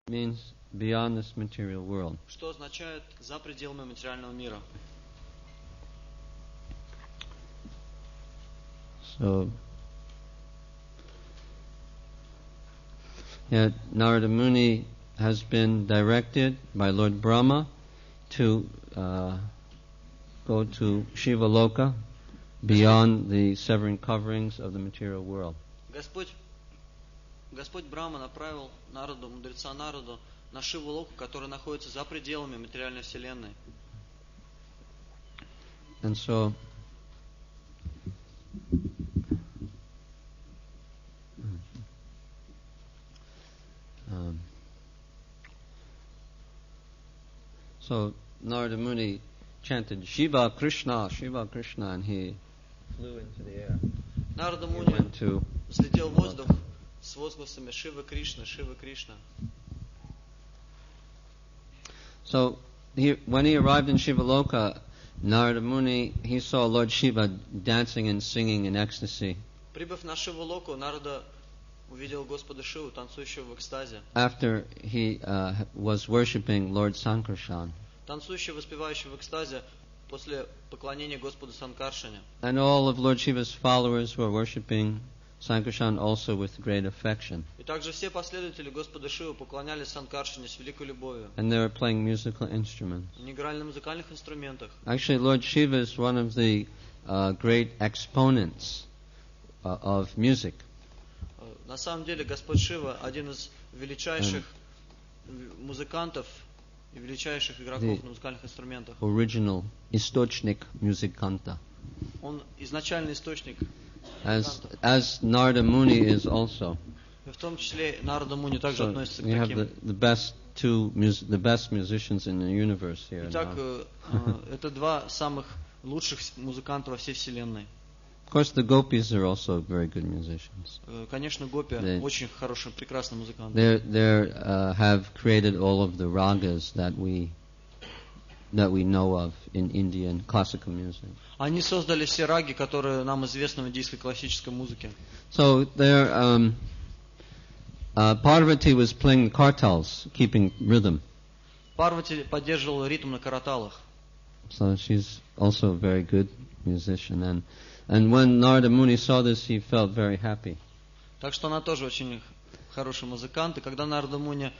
means beyond this material world. Что означает за пределами материального мира? So, Narada Muni has been directed by Lord Brahma to go to Shiva Loka beyond the seven coverings of the material world. Господь Брахма направил мудреца Нараду на Шиву Локу, который находится за пределами материальной вселенной. And so, so Narada Muni chanted Shiva Krishna, Shiva Krishna, and he flew into the air. Нарада Муни взлетел в воздух с возгласами Шива Кришна, Шива Кришна. So when he arrived in Shiva Loka, Narada Muni, he saw Lord Shiva dancing and singing in ecstasy. Прибыв на Шиву Локу, Нарада увидел Господа Шиву, танцующего в экстазе. After he was worshipping Lord Sankarshan. Танцующего, воспевающего в экстазе после поклонения Господу Санкаршане. And all of Lord Shiva's followers were worshipping Sankarshan also with great affection. И также все последователи Господа Шивы поклонялись Санкаршане с великой любовью. And they were playing musical instruments. Они играли на музыкальных инструментах. Actually, Lord Shiva is one of the great exponents of music. На самом деле, Господь Шива один из величайших музыкантов и величайших игроков на музыкальных инструментах. Original источник музыканта. Он изначальный источник. As Narada Muni is also. В том числе Нарада Муни также относится к таким. We have the best musicians in the universe here. Итак, это два самых лучших музыканта во всей вселенной. Of course, the gopis are also very good musicians. Конечно, гопи очень хорошие, прекрасные музыканты. They have created all of the ragas that we know of in Indian classical music. Они создали все раги, которые нам известны в индийской классической музыке. So there, Parvati was playing kartals, keeping rhythm. Парвати поддерживала ритм на караталах. So she's also a very good musician, and when Narada Muni saw this, he felt very happy. Так что она тоже очень хороший музыкант, и когда Нарада Муни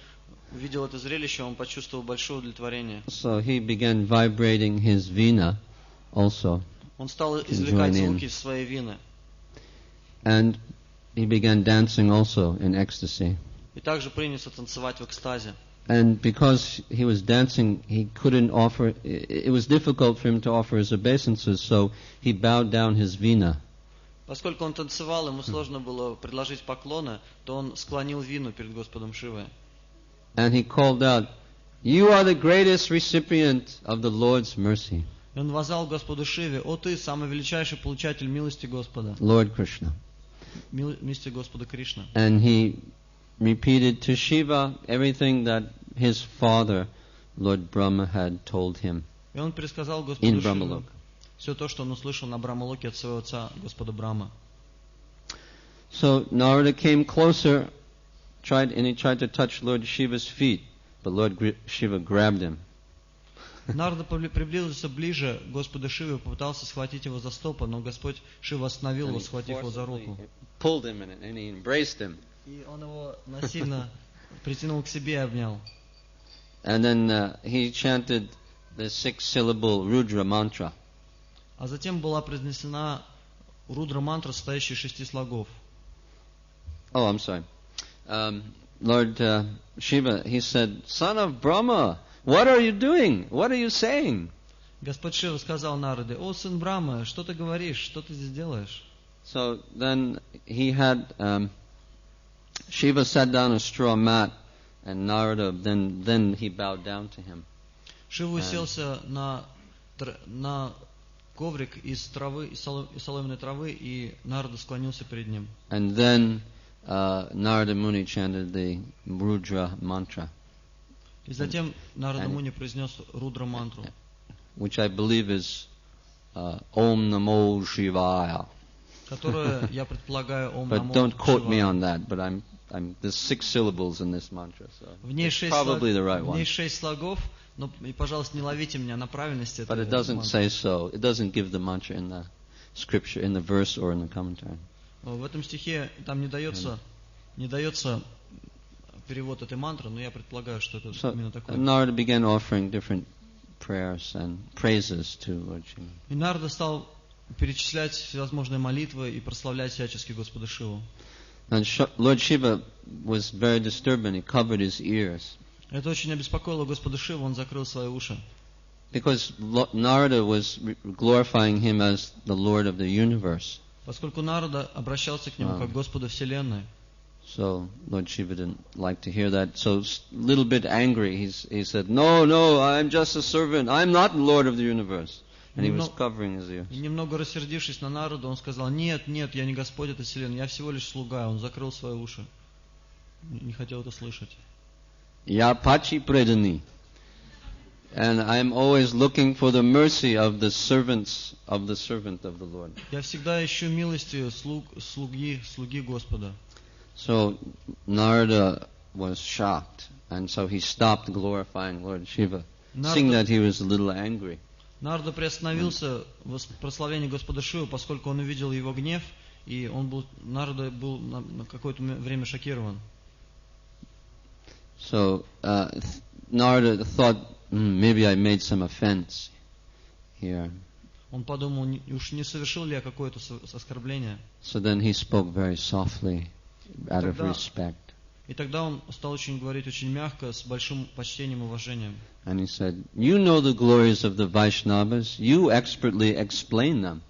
увидел это зрелище, он почувствовал большое удовлетворение. So he began vibrating his veena also. Он стал извлекать звуки из своей вины. And he began dancing also in ecstasy. И также принялся танцевать в экстазе. And because he was dancing, he couldn't offer. It was difficult for him to offer his obeisances, so he bowed down his veena. Поскольку он танцевал, ему сложно было предложить поклоны, то он склонил вину перед Господом Шивой. And he called out, "You are the greatest recipient of the Lord's mercy." И он воззвал Господу Шиве: «О ты, самый величайший получатель милости Господа». Lord Krishna. Милости Господа Кришна. And he repeated to Shiva everything that his father, Lord Brahma, had told him. И он пересказал Господу Шиве все то, что он услышал на Брахмалоке от своего отца, Господа Брахма. So Narada came closer, and he tried to touch Lord Shiva's feet, but Lord Shiva grabbed him. Нарада приблизился ближе к Господу Шиве, попытался схватить его за стопы, но Господь Шива остановил его, схватив его за руку. Pulled him in it, and he embraced him. И он его насильно притянул к себе и обнял. And then he chanted the 6-syllable Rudra mantra. А затем была произнесена Рудра мантра, состоящая из 6 слогов. Oh, I'm sorry. Lord Shiva, he said, "Son of Brahma, what are you doing? What are you saying?" Господь Шива сказал Нараде: «О, сын Брахмы, что ты говоришь? Что ты здесь делаешь?» So then he had Shiva sat down on a straw mat, and Narada then he bowed down to him. Шива уселся на коврик из травы, из соломенной травы, и Нарада склонился перед ним. And then Narada Muni chanted the Rudra mantra. И затем Нарада Муни произнес Рудра мантру, which I believe is Om Namo Shivaya. Которое, я предполагаю, Om Namo Shivaya. But don't quote me on that, but I'm there's 6 syllables in this mantra, so В ней it's 6 probably the right в ней one. 6 слогов, но, и, пожалуйста, не ловите меня на правильности But этого it doesn't мантры. say so. It doesn't give the mantra in the scripture, in the verse or in the commentary. В этом стихе там не дается перевод этой мантры, но я предполагаю, что это So именно такой. Narada began offering different prayers and praises to Lord Shiva. И Нарада стал перечислять всевозможные молитвы и прославлять всячески Господа Шиву. And Lord Shiva was very disturbed and he covered his ears. Это очень обеспокоило Господа Шиву, он закрыл свои уши. Because Narada was glorifying him as the Lord of the universe. Поскольку Нарада обращался к нему как к Господу Вселенной. So Lord Shiva didn't like to hear that. So a little bit angry, he said, No, I'm just a servant. I'm not the Lord of the universe. And he was covering his ears. И немного рассердившись на Нараду, он сказал, нет, я не Господь этой вселенной, я всего лишь слуга. Он закрыл свои уши. Не хотел это слышать. Я пачи предани. And I'm always looking for the mercy of the servant of the Lord. Я всегда ищу милости слуги Господа. So Narada was shocked, and so he stopped glorifying Lord Shiva, seeing that he was a little angry. Нарада приостановился в прославлении Господа Шивы, поскольку он увидел его гнев, и Нарада был на какое-то время шокирован. So Narada thought, maybe I made some offense here. Он подумал, уж не совершил ли я какое-то оскорбление. So then he spoke very softly, out of respect. И тогда он стал говорить очень мягко, с большим почтением и уважением. And he said, you know the glories of the Vaishnavas, you expertly explain them.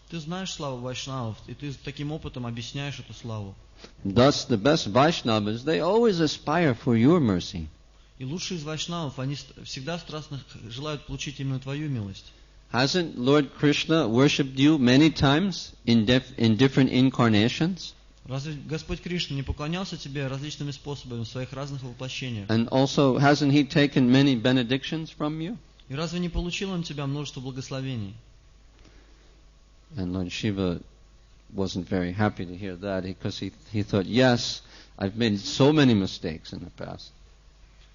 Ты знаешь славу вайшнавов, и ты таким опытом объясняешь эту славу. Thus the best Vaishnavas, they always aspire for your mercy. И лучшие из вайшнавов, они всегда страстно желают получить именно твою милость. Hasn't Lord Krishna worshipped you many times in different incarnations? Разве Господь Кришна не поклонялся тебе различными способами в своих разных воплощениях? And also, hasn't he taken many benedictions from you? И разве не получил он тебя множество благословений? And Lord Shiva wasn't very happy to hear that, because he thought, yes, I've made so many mistakes in the past.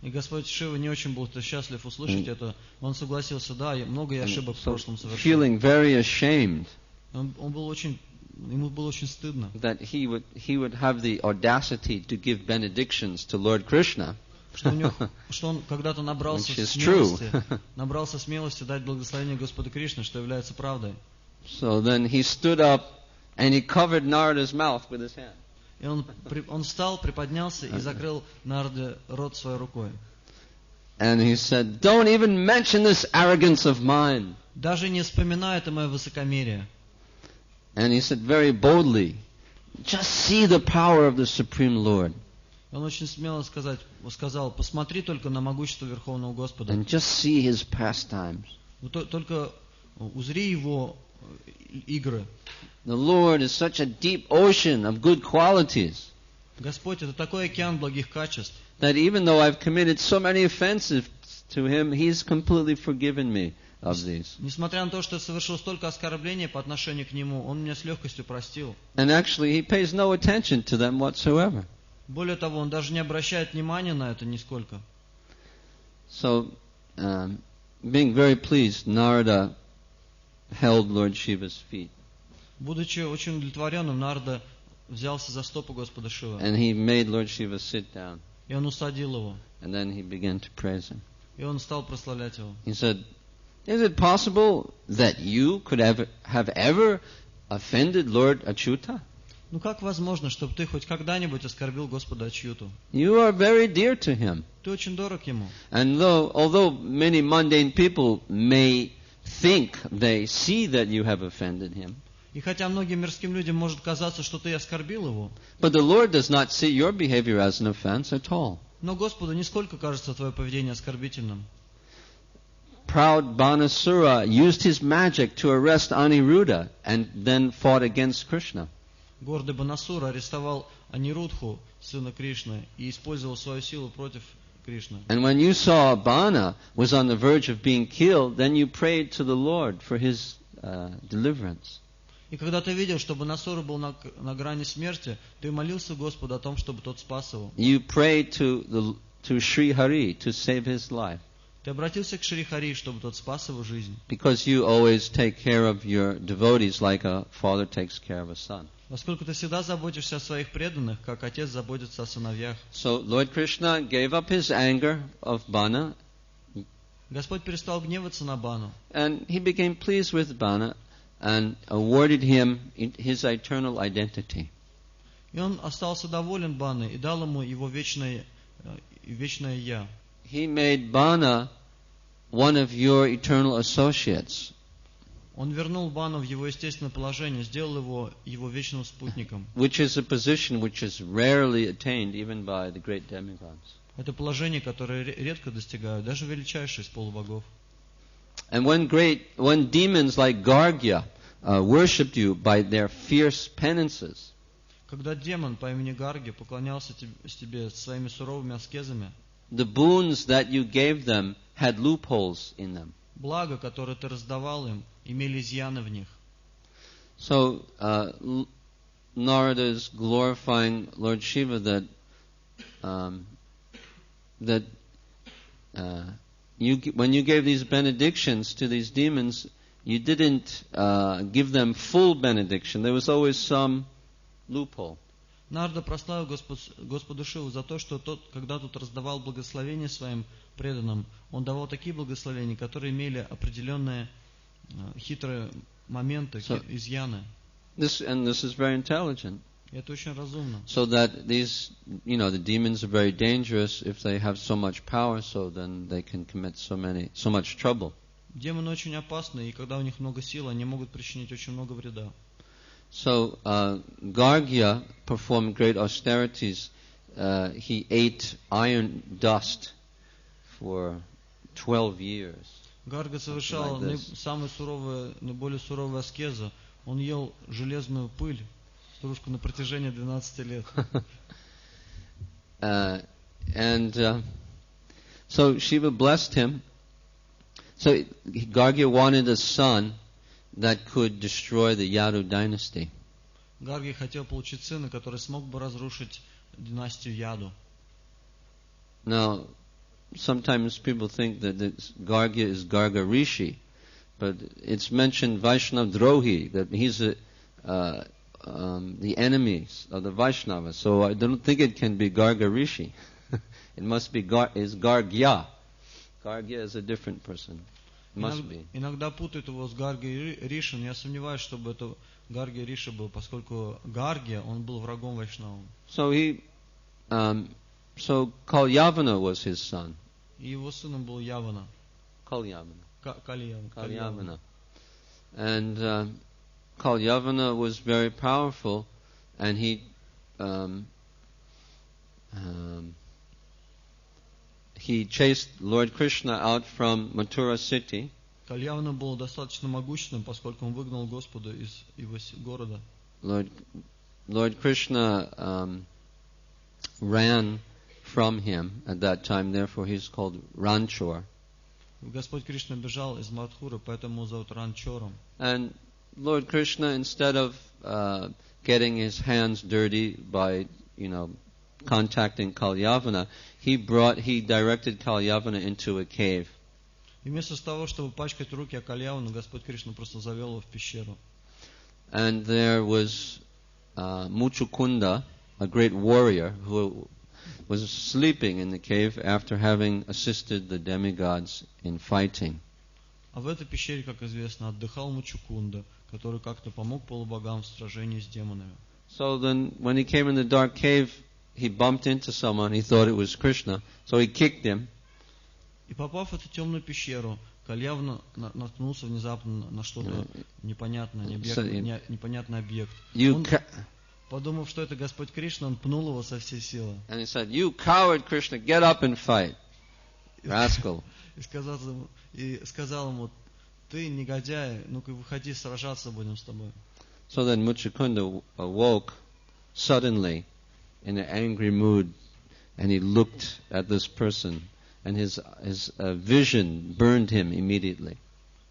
И Господь Шива не очень был счастлив услышать это. Он согласился, да, много я ошибок в прошлом совершил. Feeling very ashamed. Ему было очень стыдно. That he would have the audacity to give benedictions to Lord Krishna. Что он когда-то набрался смелости дать благословение Господу Кришне, что является правдой. So then he stood up and he covered Narada's mouth with his hand. И он встал, приподнялся и закрыл Нараде рот своей рукой. And he said, don't even mention this arrogance of mine. Даже не вспоминай это мое высокомерие. And he said very boldly, just see the power of the Supreme Lord. Он очень смело сказал, посмотри только на могущество Верховного Господа. And just see his pastimes. Только узри его игры. The Lord is such a deep ocean of good qualities. Господь — это такой океан благих качеств. That even though I've committed so many offenses to him, he's completely forgiven me of these. Несмотря на то, что я совершил столько оскорблений по отношению к нему, он меня с легкостью простил. And actually, he pays no attention to them whatsoever. Более того, он даже не обращает внимания на это нисколько. So, being very pleased, Narada held Lord Shiva's feet. Будучи очень удовлетворенным, Нарада взялся за стопы Господа Шивы. And he made Lord Shiva sit down. И он усадил его. And then he began to praise him. И он стал прославлять его. He said, is it possible that you could have ever offended Lord Achyuta? Ну как возможно, чтобы ты хоть когда-нибудь оскорбил Господа Ачьюту? You are very dear to him. Ты очень дорог ему. And although many mundane people may think they see that you have offended him, И хотя многим мирским людям может казаться, что ты оскорбил его, but the Lord does not see your behavior as an offense at all. но Господу нисколько кажется твое поведение оскорбительным. Proud Banasura used his magic to arrest Aniruddha and then fought against Krishna. Гордый Банасура арестовал Анирудху, сына Кришны, и использовал свою силу против Кришны. And when you saw Bana was on the verge of being killed, then you prayed to the Lord for his deliverance. И когда ты видел, что Банасура был на грани смерти, ты молился Господу о том, чтобы тот спас его. You prayed to Sri Hari to save his life. Ты обратился к Шри Хари, чтобы тот спас его жизнь. Because you always take care of your devotees like a father takes care of a son. Поскольку ты всегда заботишься о своих преданных, как отец заботится о сыновьях. So Lord Krishna gave up his anger of Bana, Господь перестал гневаться на Бану. and he became pleased with Bana and awarded him his eternal identity. И он остался доволен Баной и дал ему его вечное «Я». He made Bana one of your eternal associates, Он вернул Бану в его естественное положение, сделал его вечным спутником. which is a position which is rarely attained even by the great demigods. Это положение, которое редко достигают, даже величайшие из полубогов. And when demons like Gargya worshipped you by their fierce penances, Когда демон по имени Гарги поклонялся тебе своими суровыми аскезами, the boons that you gave them had loopholes in them. благо, которое ты раздавал им, имели изъяны в них. So Narada is glorifying Lord Shiva that when you gave these benedictions to these demons, you didn't give them full benediction. There was always some loophole. Нарада прославил Господу Шиву за то, что тот, когда тот раздавал благословения своим преданным, он давал такие благословения, которые имели определенные хитрые моменты, изъяны. This is very intelligent. И это очень разумно. So that these, the demons are very dangerous if they have so much power, so then they can commit so much trouble. Демоны очень опасны, и когда у них много сил, они могут причинить очень много вреда. So Gargya performed great austerities. He ate iron dust for 12 years. Гарга совершал наиболее суровые аскезы. Он ел железную пыль, стружку, на протяжении 12 лет. So Shiva blessed him. So Gargya wanted a son that could destroy the Yadu dynasty. Гарги хотел получить сына, который смог бы разрушить династию Яду. Now, sometimes people think that Gargya is Garga Rishi, but it's mentioned Vaishnav Drohi, that he's the enemies of the Vaishnavas. So I don't think it can be Garga Rishi. It must be Gargya. Gargya is a different person. Must be. Иногда путают его с Гарги Риши, но я сомневаюсь, чтобы это Гарги Риша был, поскольку Гарги, он был врагом Вайшнавам. So Kalyavana was his son. И его сыном был Явана. Kalyavana. And Kalyavana was very powerful, and he chased Lord Krishna out from Mathura city. Кальявана был достаточно могущественным, поскольку он выгнал Господа из его города. Lord Krishna ran from him at that time, therefore he's called Ranchor. Господь Кришна бежал из Мадхуры, поэтому его зовут Ранчором. And Lord Krishna, instead of getting his hands dirty by, contacting Kalyavana, he directed Kalyavana into a cave. И вместо того, чтобы пачкать руки о Кальявану, Господь Кришна просто завел его в пещеру. And there was Muchukunda, a great warrior, who was sleeping in the cave after having assisted the demigods in fighting. А в этой пещере, как известно, отдыхал Мучукунда, который как-то помог полубогам в сражении с демонами. So then, when he came in the dark cave, he bumped into someone. He thought it was Krishna, so he kicked him. И попав в эту темную пещеру, Кальявна наткнулся внезапно на что-то непонятное, непонятный объект. Он, подумав, что это Господь Кришна, он пнул его со всей силы. And he said, "You coward Krishna, get up and fight, rascal." И сказал ему: "Ты негодяй, ну-ка выходи, сражаться будем с тобой." So then Muchukunda awoke suddenly in an angry mood, and he looked at this person, and his vision burned him immediately.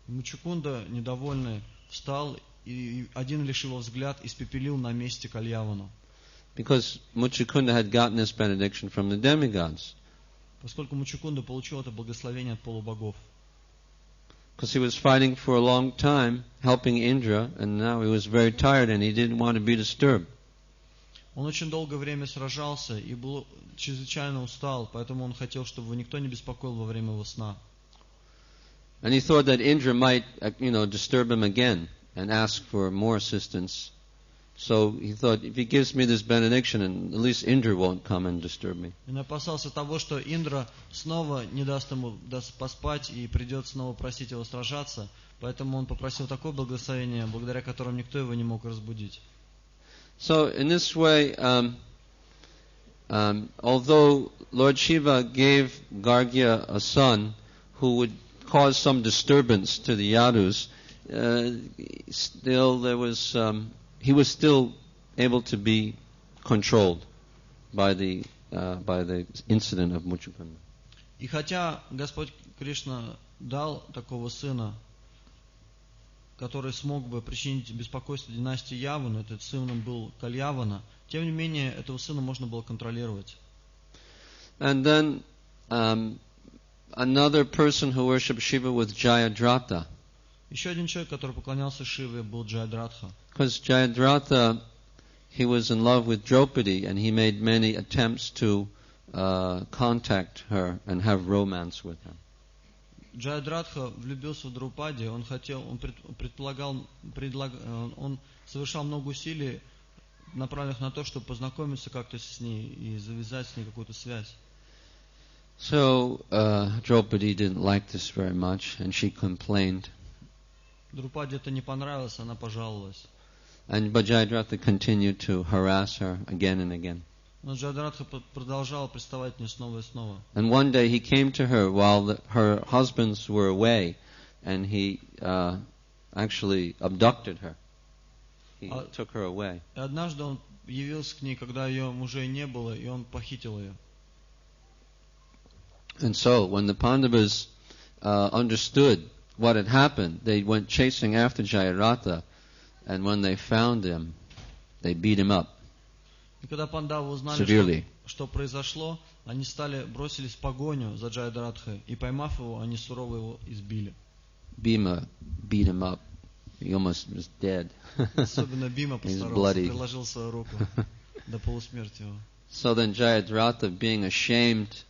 Мучукунда, недовольный, встал и один лишь его взгляд испепелил на месте Кальявану. Because Muchukunda had gotten this benediction from the demigods. Поскольку Мучукунда получил это благословение от полубогов. Because he was fighting for a long time, helping Indra, and now he was very tired and he didn't want to be disturbed. Он очень долгое время сражался и был чрезвычайно устал, поэтому он хотел, чтобы его никто не беспокоил во время его сна. And he thought that Indra might, disturb him again and ask for more assistance. So he thought, if he gives me this benediction, and at least Indra won't come and disturb me. Он опасался того, что Индра снова не даст ему поспать и придет снова просить его сражаться, поэтому он попросил такое благословение, благодаря которому никто его не мог разбудить. So in this way, although Lord Shiva gave Gargya a son who would cause some disturbance to the Yadus, still there was he was still able to be controlled by the incident of Muchukunda. И хотя Господь Кришна дал такого сына, который смог бы причинить беспокойство династии Явану, этот сыном был Кальявана, тем не менее этого сына можно было контролировать. And then another person who worshipped Shiva was Jayadratha. Еще один человек, который поклонялся Шиве, был Джайадратха. Because Jayadratha, he was in love with Draupadi, and he made many attempts to contact her and have romance with her. Джайадратха влюбился в Друпади, он совершал много усилий, направленных на то, чтобы познакомиться как-то с ней и завязать с ней какую-то связь. So Draupadi didn't like this very much, and she complained. Друпаде это не понравилось, она пожаловалась. But Jayadratha continued to harass her again and again. Но Джайадратха продолжал приставать к ней снова и снова. And one day he came to her while her husbands were away, and he actually abducted her. He took her away. И однажды он явился к ней, когда ее мужей не было, и он похитил ее. And so when the Pandavas understood what had happened, they went chasing after Jayadratha, and when they found him, they beat him up. И когда пандавы узнали, что произошло, они бросились в погоню за Джайадратхой, и поймав его, они сурово его избили. Bhima beat him up. He almost was dead. Особенно Бима постарался, приложил свою руку до полусмерти его. So then Jayadratha, being ashamed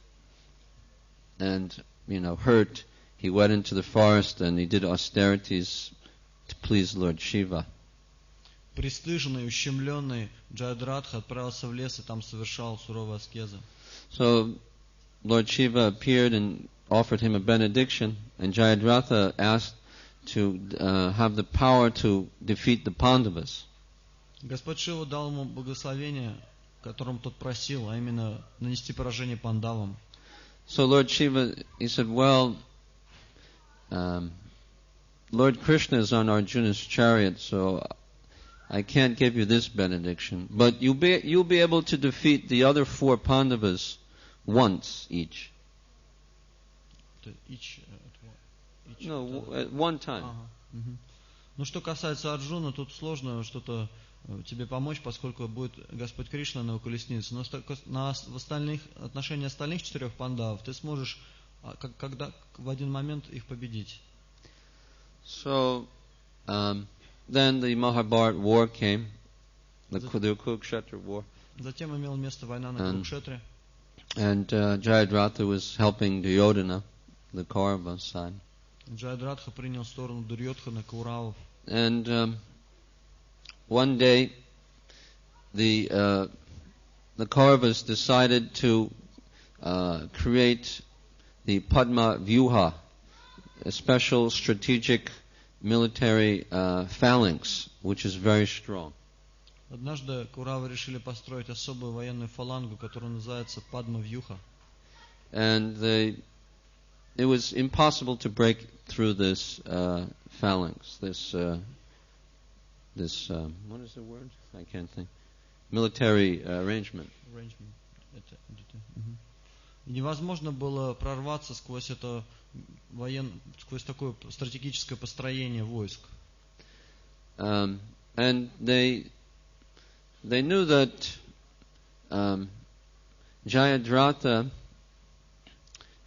and hurt, he went into the forest and he did austerities to please Lord Shiva. Пристыженный, ущемленный, Джайадратха отправился в лес и там совершал суровые аскезы. So Lord Shiva appeared and offered him a benediction, and Jayadratha asked to have the power to defeat the Pandavas. Господь Шива дал ему благословение, которым тот просил, а именно нанести поражение пандавам. So Lord Shiva, he said, well, Lord Krishna is on Arjuna's chariot, so I can't give you this benediction, but you'll be able to defeat the other 4 Pandavas once each. No, at one time. Ну, что касается Арджуна, тут сложно что-то тебе помочь, поскольку будет Господь Кришна на его колеснице. Но в отношении остальных 4 пандавов ты сможешь когда в один момент их победить. So, then the Mahabharata war came, the Kurukshetra war. Затем имела место война на Курукшетре. And Jayadratha was helping Duryodhana, the Kaurava side. Джайадратха принял сторону Дурьодхана, Кауравов. And one day, the Kauravas decided to create the Padma Vyuha, a special strategic military phalanx, which is very strong. Однажды Кауравы решили построить особую военную фалангу, которая называется Падма Вьюха. And it was impossible to break through this phalanx, this what is the word? I can't think. Military arrangement. Невозможно было прорваться сквозь сквозь такое стратегическое построение войск. And they knew that Jayadratha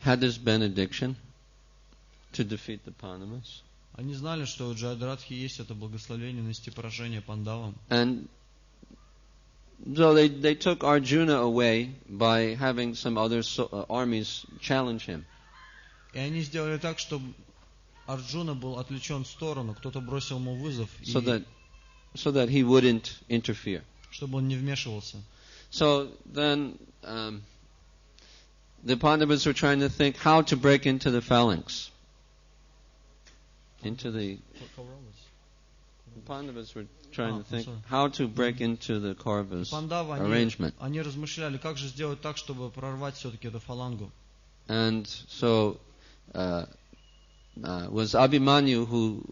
had this benediction to defeat the Pandavas. Они знали, что у Джайадратхи есть это благословение нанести поражение пандавам. And so they took Arjuna away by having some other armies challenge him. И они сделали так, чтобы Арджуна был отвлечен в сторону, кто-то бросил ему вызов, So that he wouldn't interfere. чтобы он не вмешивался. So then the Pandavas were trying to think how to break into the phalanx. The Pandavas were trying to think how to break into the Kauravas' arrangement. Они размышляли, как же сделать так, чтобы прорвать все-таки эту фалангу. And so was Abhimanyu who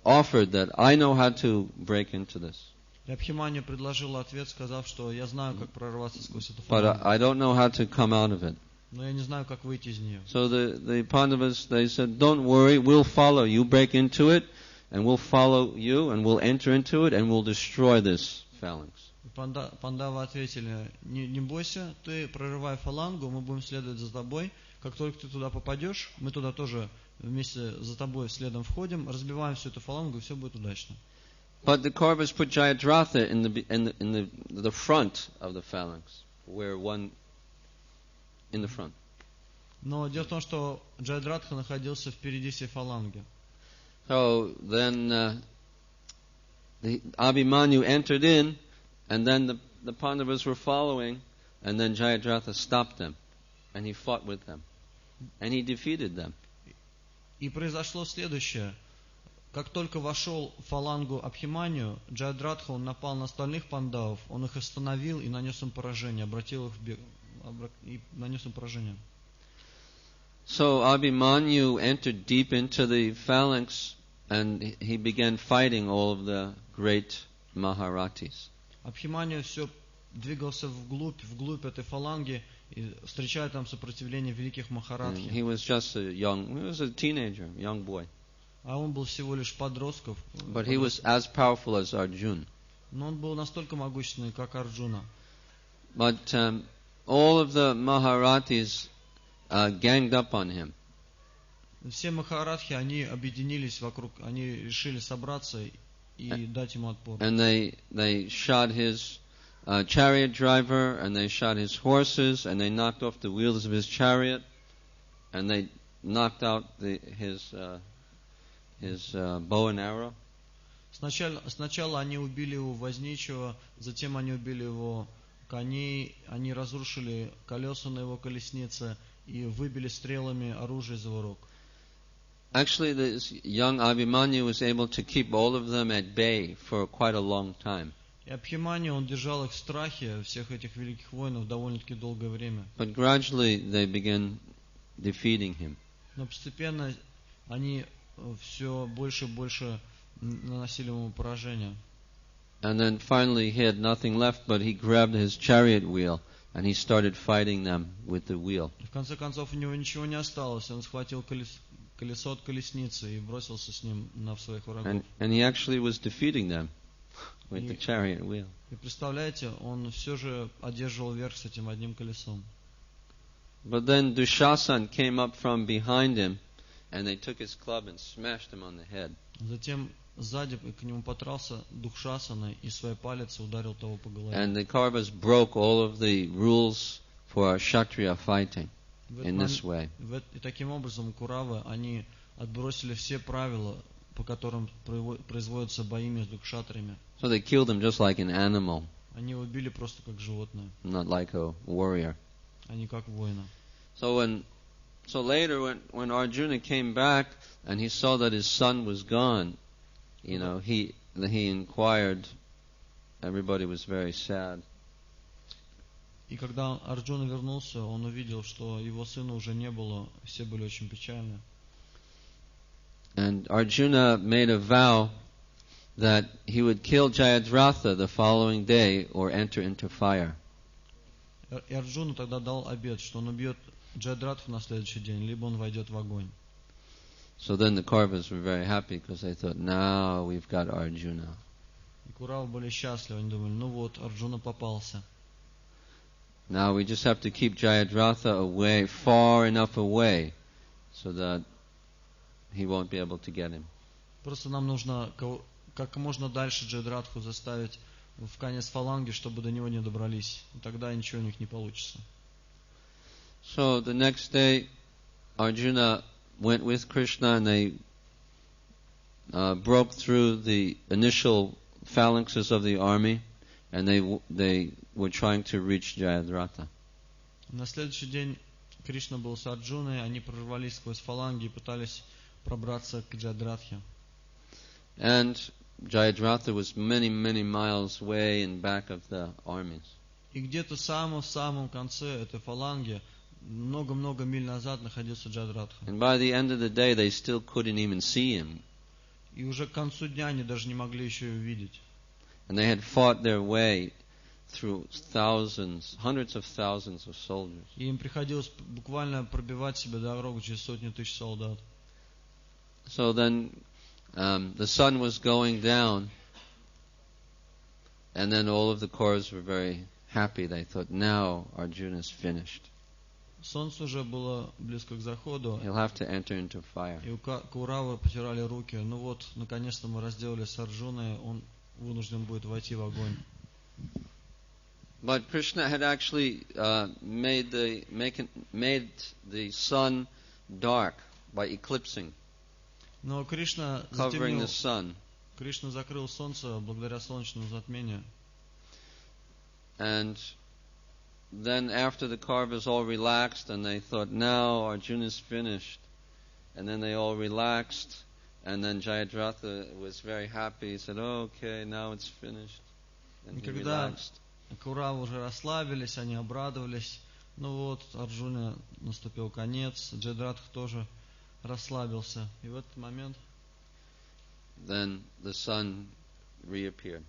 offered that I know how to break into this. И Абхиманью предложил ответ, сказав, что я знаю, как прорваться сквозь эту But фалангу, I don't know how to come out of it. но я не знаю, как выйти из нее. So the Pandavas, they said, don't worry, we'll follow. You break into it, and we'll follow you, and we'll enter into it, and we'll destroy this phalanx. Пандавы ответили, не бойся, ты прорывай фалангу, мы будем следовать за тобой. Как только ты туда попадешь, мы туда тоже вместе за тобой следом входим, разбиваем всю эту фалангу, и все будет удачно. But the Kauravas put Jayadratha in the front of the phalanx, where one in the front. Но дело в том, что Джайадратха находился впереди всей фаланги. So then the Abhimanyu entered in, and then the Pandavas were following, and then Jayadratha stopped them, and he fought with them, and he defeated them. И произошло следующее. Как только вошел в фалангу Абхиманию, Джайадратха, он напал на остальных пандавов, он их остановил и нанес им поражение, обратил их в бег, и нанес им поражение. So Abhimanyu entered deep into the phalanx, and he began fighting all of the great Maharathis. Абхиманию все двигался вглубь этой фаланги, и встречая там сопротивление великих Махаратхи. He was a teenager, young boy. А он был всего лишь подростком. But he was as powerful as Arjuna. Но он был настолько могущественный, как Арджуна. But all of the Maharathis ganged up on him. Все Махаратхи, они объединились вокруг, они решили собраться и дать ему отпор. And they shot his chariot driver, and they shot his horses, and they knocked off the wheels of his chariot, and they knocked out his bow and arrow. Сначала они убили его возничего, затем они убили его коней, они разрушили колеса на его колеснице и выбили стрелами оружие из его рук. Actually, this young Abhimanyu was able to keep all of them at bay for quite a long time. И Абхиманию, он держал их в страхе, всех этих великих воинов, довольно-таки долгое время. But gradually they began defeating him. Но постепенно они все больше и больше наносили ему поражение. And then finally he had nothing left, but he grabbed his chariot wheel and he started fighting them with the wheel. В конце концов у него ничего не осталось, он схватил колесо от колесницы и бросился с ним на своих врагов. And he actually was defeating them with the chariot wheel. И представляете, он все же одерживал верх с этим одним колесом. But then Dushasan came up from behind him, and they took his club and smashed him on the head. Затем сзади к нему подкрался Духшасана и своей палицей ударил того по голове. And the Kauravas broke all of the rules for Kshatriya fighting in this way. И таким образом Куравы, они отбросили все правила, по которым производятся бои между кшатриями. So they killed him just like an animal, Они его убили просто как животное, not like a warrior. а не как воина. So later, when Arjuna came back and he saw that his son was gone, he inquired. Everybody was very sad. И когда Арджуна вернулся, он увидел, что его сына уже не было, все были очень печальны. And Arjuna made a vow that he would kill Jayadratha the following day or enter into fire. И Арджуна тогда дал обет, что он убьет Джайадратху на следующий день, либо он войдет в огонь. So then the Kauravas were very happy because they thought, now we've got Arjuna. И Куравы были счастливы, они думали, ну вот, Арджуна попался. Now we just have to keep Jayadratha away, far enough away, so that he won't be able to get him. Просто нам нужно как можно дальше Джайадратху заставить в конец фаланги, чтобы до него не добрались. И тогда ничего у них не получится. So the next day, Arjuna went with Krishna and they broke through the initial phalanxes of the army and they were trying to reach Jayadratha. На следующий день Кришна был с Арджуной, они прорвались сквозь фаланги и пытались пробраться к Джайадратхе. And Jayadratha was many, many miles away in back of the armies. И где-то в самом конце этой фаланги, много-много миль назад, находился Джайадратха. And by the end of the day, they still couldn't even see him. И уже к концу дня они даже не могли еще его видеть. And they had fought their way through thousands, hundreds of thousands of soldiers. И им приходилось буквально пробивать себе дорогу через сотни тысяч солдат. So then the sun was going down, and then all of the Kauravas were very happy. They thought, now Arjuna's finished. Солнце уже было близко к заходу. He'll have to enter into fire. И Кауравы потирали руки. Ну вот, наконец-то мы разделались с Арджуной, он вынужден будет войти в огонь. But Krishna had actually made the sun dark by eclipsing, Но Кришна covering the затемнил, sun. Кришна закрыл солнце благодаря солнечному затмению. And then after the Kauravas all relaxed and they thought, now Arjuna's finished. And then they all relaxed. And then Jayadratha was very happy. He said, oh, okay, now it's finished. And he relaxed. Кауравы уже расслабились, они обрадовались. Ну вот, Арджуне наступил конец, Джайадратха тоже расслабился. И в этот момент Then the sun reappeared.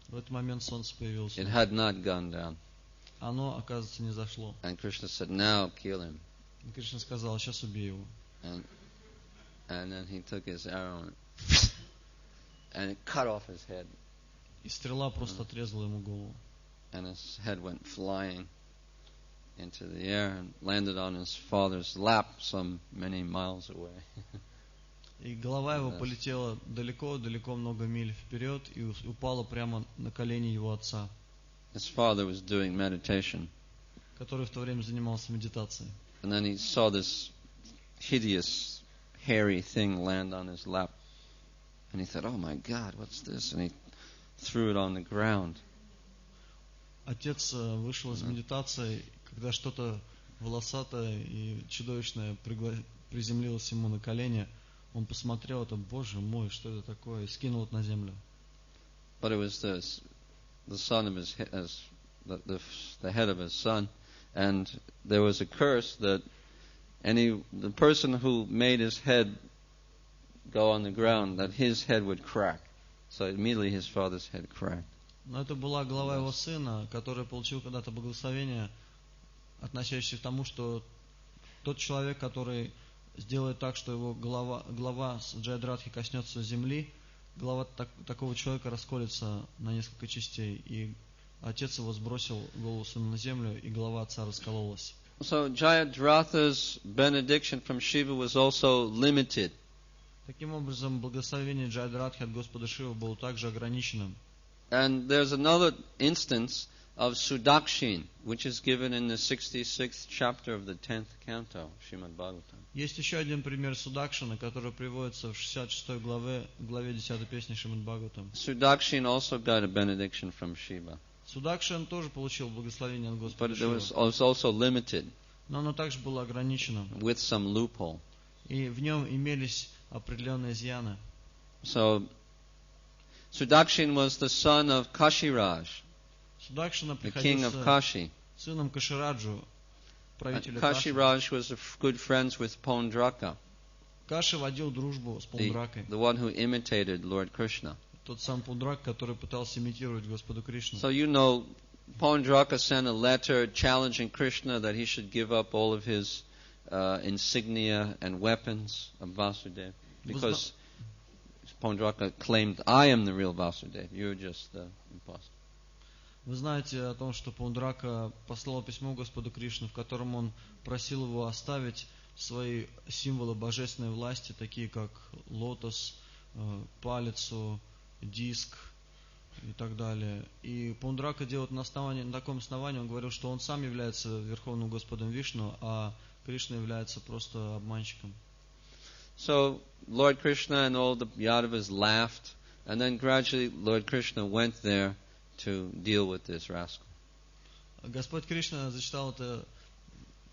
В этот момент солнце появилось. It had not gone down. Оно, оказывается, не зашло. And Krishna said, now kill him. И Кришна сказал, сейчас убей его. And then he took his arrow and it cut off his head. И стрела просто отрезала ему голову. And his head went flying into the air and landed on his father's lap some many miles away. И голова его полетела далеко-далеко много миль вперед и упала прямо на колени его отца. His father was doing meditation. Который в то время занимался медитацией. And then he saw this hideous, hairy thing land on his lap. And he thought, oh my God, what's this? And he threw it on the ground. Отец вышел из медитации, когда что-то волосатое и чудовищное приземлилось ему на колени. Он посмотрел, это, боже мой, что это такое, и скинул это на землю. But it was the son of his the head of his son, and there was a curse that the person who made his head go on the ground, that his head would crack. So immediately his father's head cracked. Но это была голова его сына, который получил когда-то благословение, относящееся к тому, что тот человек, который сделает так, что его голова с Джайадратхи коснется земли, голова такого человека расколется на несколько частей. И отец его сбросил голову сына на землю, и голова отца раскололась. So Jayadratha's benediction from Shiva was also limited. Таким образом, благословение Джайадратхи от Господа Шивы было также ограниченным. And there's another instance of Sudakshin, which is given in the 66th chapter of the 10th canto, Srimad Bhagavatam. Есть еще один пример Судакшина, который приводится в 66 главе 10 песни Шримад Бхагаватам. Sudakshin also got a benediction from Shiva. Судакшин тоже получил благословение от Господа But it Шивы. was also limited. Но оно также было ограничено. With some loophole. И в нем имелись определенные изъяны. So, Sudakshin was the son of Kashiraj, Судакшина the king of приходился Kashi. сыном Кашираджу, правителя Каши. Kashiraj was good friends with Pondraka, Каши водил дружбу с Пундракой. the one who imitated Lord Krishna. Тот сам Пундрак, который пытался имитировать Господа Кришну. So you know, Pondraka sent a letter challenging Krishna that he should give up all of his insignia and weapons of Vasudeva, because Paundraka claimed, I am the real Vasudeva, you're just the imposter. Вы знаете о том, что Паундрака послал письмо Господу Кришне, в котором он просил его оставить свои символы божественной власти, такие как лотос, палицу, диск и так далее. И Паундрака делает на таком основании, он говорил, что он сам является Верховным Господом Вишну, а Кришна является просто обманщиком. So Lord Krishna and all the Yadavas laughed, and then gradually Lord Krishna went there to deal with this rascal. Господь Кришна зачитал это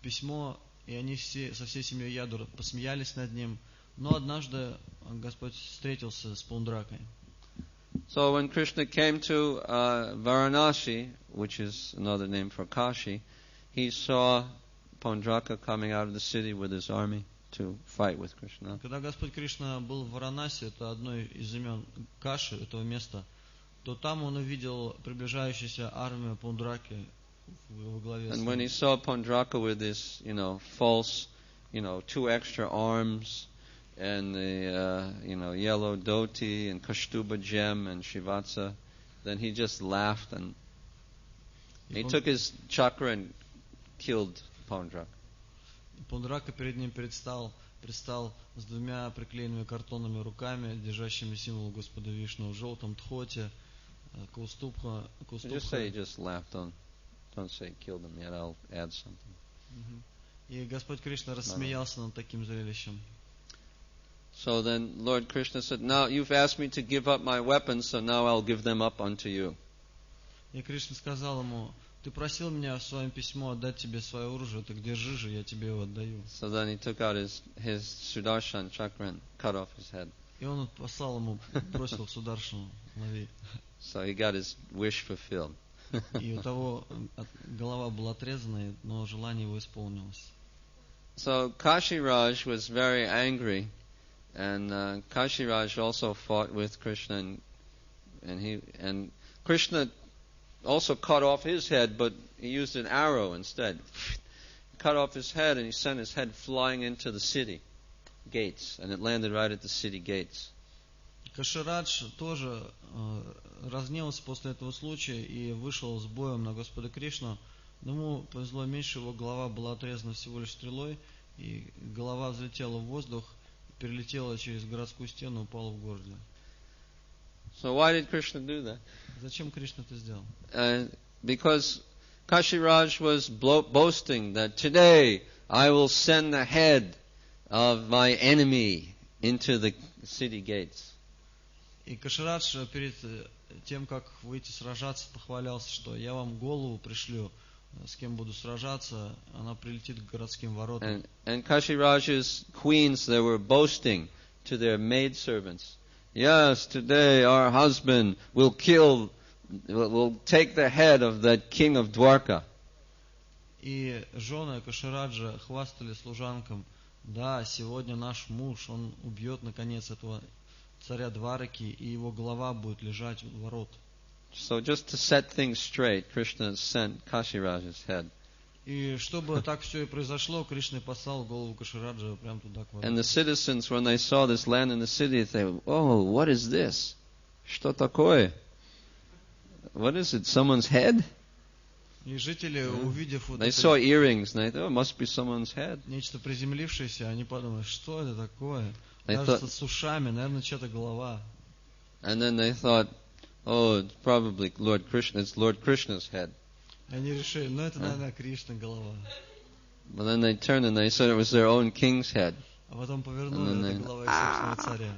письмо, и они со всей семьей Яду посмеялись над ним. Но однажды Господь встретился с Паундракой. So when Krishna came to Varanasi, which is another name for Kashi, he saw Paundraka coming out of the city with his army to fight with Krishna. Когда Господь Кришна был в Варанаси, это одно из имен Каши, этого места, то там он увидел приближающуюся армию Паундраки во главе с And ним. when he saw Paundraka with this, false, 2 extra arms, and the, yellow dhoti and Kashtuba gem and Shivatsa, then he just laughed and he took his chakra and killed Paundraka. Паундрака перед ним предстал с 2 приклеенными картонными руками, держащими символ Господа Вишну в желтом тхоте, Каустубха. Just say he just laughed. Don't say killed him yet. I'll add something. И Господь Кришна рассмеялся над таким зрелищем. So then Lord Krishna said, now you've asked me to give up my weapons, so now I'll give them up unto you. И Кришна сказал ему, ты просил меня в своем письме отдать тебе свое оружие, так держи же, я тебе его отдаю. So then he took out his Sudarshan chakra and cut off his head. И он послал ему, бросил Сударшану, лови. So he got his wish fulfilled. И у того голова была отрезана, но желание его исполнилось. So Kashiraj was very angry, and Kashiraj also fought with Krishna, and Krishna also cut off his head, but he used an arrow instead. He cut off his head, and he sent his head flying into the city gates, and it landed right at the city gates. Каширадж тоже разгневался после этого случая и вышел с боем на Господа Кришну. Но ему повезло меньше, его голова была отрезана всего лишь стрелой, и голова взлетела в воздух, перелетела через городскую стену и упала в городе. So why did Krishna do that? Зачем Кришна это сделал? Because Kashiraj was boasting that today I will send the head of my enemy into the city gates. И Каширадж перед тем, как выйти сражаться, похвалялся, что я вам голову пришлю, с кем буду сражаться, она прилетит к городским воротам. And Kashiraj's queens, they were boasting to their maidservants, yes, today our husband will take the head of that king of Dwarka. И жены Кашираджа хвастали служанкам, да, сегодня наш муж, он убьет наконец этого царя Двараки, и его голова будет лежать у ворот. So just to set things straight, Krishna sent Kashiraj's head. И чтобы так все и произошло, Кришна послал голову Кашираджа прямо туда, к воротам. And the citizens, when they saw this land in the city, they said, oh, what is this? Что такое? What is it, someone's head? И жители, увидев вот They saw earrings, and they thought, oh, it must be someone's head. нечто приземлившееся, они подумали, что это такое? They Кажется, с ушами, наверное, чья-то голова. And then they thought, oh, it's probably Lord Krishna. It's Lord Krishna's head. И они решили, ну это, наверное, Кришна голова. But then they turned and they said it was their own king's head. А потом повернули, это голова их собственного царя.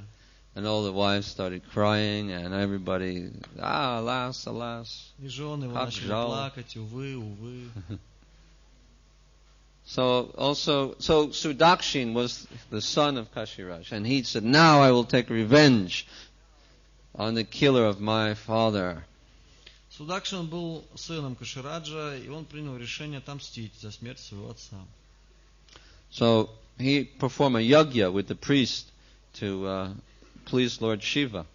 And all the wives started crying, and everybody, alas, alas. И жены его начали плакать, увы, увы. So Sudakshin was the son of Kashiraj, and he said, now I will take revenge on the killer of my father. Судакшин был сыном Кашираджа, и он принял решение отомстить за смерть своего отца. So he performed a yajna with the priest to please Lord Shiva.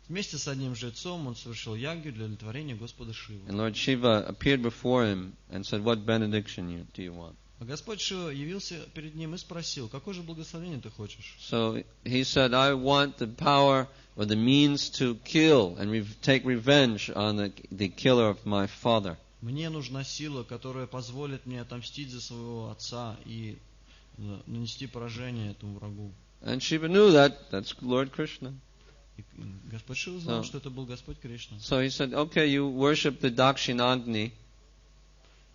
Вместе с одним жрецом он совершил ягью для удовлетворения Господа Шивы. And Lord Shiva appeared before him and said, what benediction do you want? А Господь Шива явился перед ним и спросил, какое же благословение ты хочешь? So he said, I want the power or the means to kill and take revenge on the killer of my father. Мне нужна сила, которая позволит мне отомстить за своего отца и нанести поражение этому врагу. And Shiva knew that's Lord Krishna. И Господь Шива знал, что это был Господь Кришна. So he said, okay, you worship the Dakshinagni,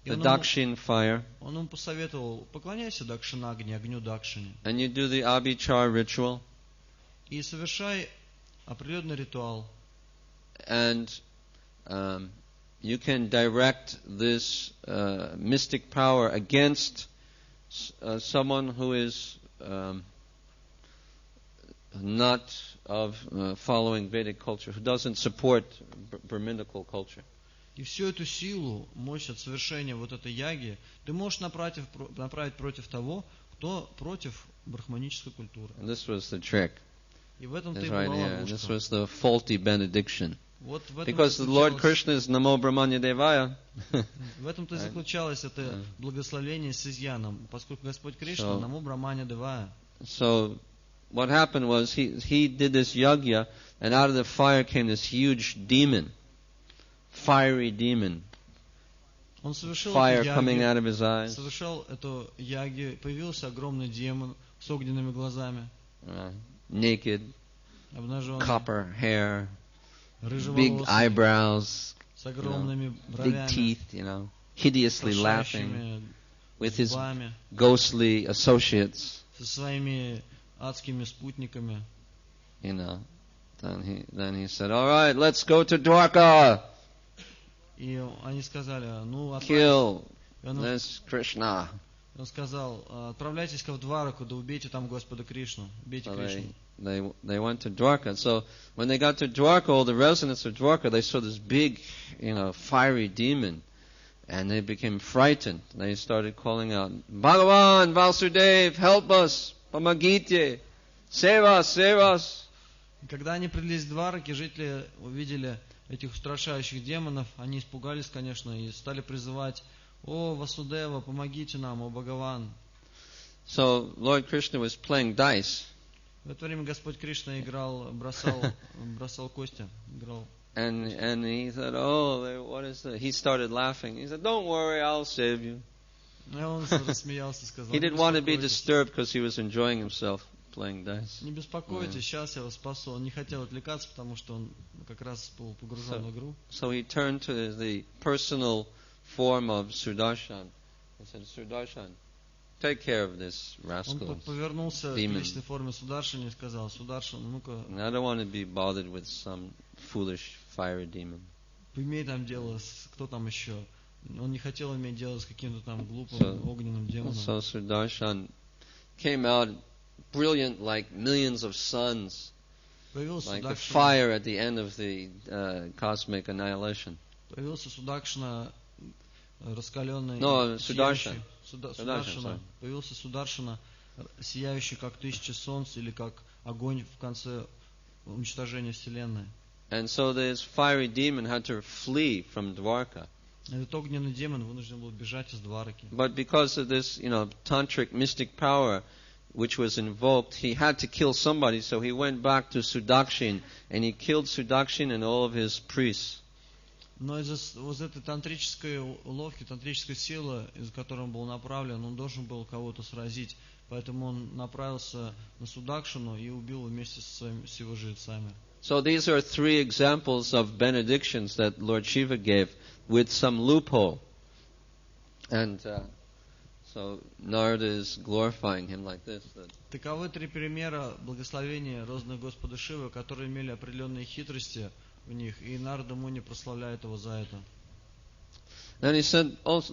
the Dakshin fire. Он ему посоветовал, поклоняйся Дакшинагни, огню Дакшине. And you do the Abhichar ritual. И совершай определенный ритуал. And you can direct this mystic power against someone who is not of following Vedic culture, who doesn't support Brahminical culture. И всю эту силу, мощь от совершения вот этой яги ты можешь направить против того, кто против брахманической культуры. And this was the trick. И в этом-то This и right была here. ловушка. This was the faulty benediction. Вот в этом Because the Lord Krishna is Namo Brahmanya Devaya. В этом-то и заключалось это благословение с изъяном, поскольку Господь Кришна Намо Брахманя Девая. So what happened was he did this yagya, and out of the fire came this huge demon, fiery demon. Он совершил Fire эту coming ягью, out of his eyes. совершал эту ягью, появился огромный демон с огненными глазами, Naked, обнаженный, copper hair, big рыжеволосый, eyebrows, с огромными big бровями, teeth, hideously laughing, крошащими with his зубами, ghostly associates, со своими адскими спутниками. Then he said, all right, let's go to Dwarka, И они сказали, kill он this Krishna. сказал, отправляйтесь-ка в Двараку, да убейте там Господа Кришну, убейте So Кришну. they went to Dwarka. So when they got to Dwarka, all the residents of Dwarka, they saw this big, fiery demon, and they became frightened. They started calling out, Bhagavan, Vasudev, help us, Pamagitye, save us, save us. И когда они прились в Двараки, жители увидели этих устрашающих демонов, они испугались, конечно, и стали призывать, о, Васудева, помогите нам, о, Бхагаван. So Lord Krishna was playing dice. В это время Господь Кришна бросал кости, играл. And he said, oh, what is that? He started laughing. He said, don't worry, I'll save you. И он рассмеялся и сказал, He didn't want to be disturbed because he was enjoying himself playing dice. Не беспокойтесь, сейчас я вас спасу. Он не хотел отвлекаться, потому что он как раз был погружен в игру. So he turned to the personal form of Sudarshan. He said, Sudarshan, take care of this rascal. Он повернулся к личной форме Сударшани и сказал, Сударшан, ну-ка, I don't want to be bothered with some foolish fiery demon. имей там дело с кто там еще. Он не хотел иметь дело с каким-то там глупым огненным демоном. So Sudarshan came out brilliant like millions of suns, like the fire at the end of the cosmic annihilation. Появился Судакшина, раскаленный, Sudarshan. Появился Сударшина, сияющий как 1000 солнц или как огонь в конце уничтожения Вселенной. And so this fiery demon had to flee from Dwarka. Этот огненный демон вынужден был бежать из Двараки. But because of this, tantric mystic power which was invoked, he had to kill somebody, so he went back to Sudakshin, and he killed Sudakshin and all of his priests. Но из-за вот этой тантрической уловки, тантрической силы, из-за которой он был направлен, он должен был кого-то сразить. Поэтому он направился на Судакшину и убил вместе с его жрецами. So these are 3 examples of benedictions that Lord Shiva gave with some loophole. And so Narada is glorifying him like this. Таковы 3 примера благословения розных Господа Шивы, которые имели определенные хитрости в них, и Нарада Муни прославляет его за это. Then he said, also,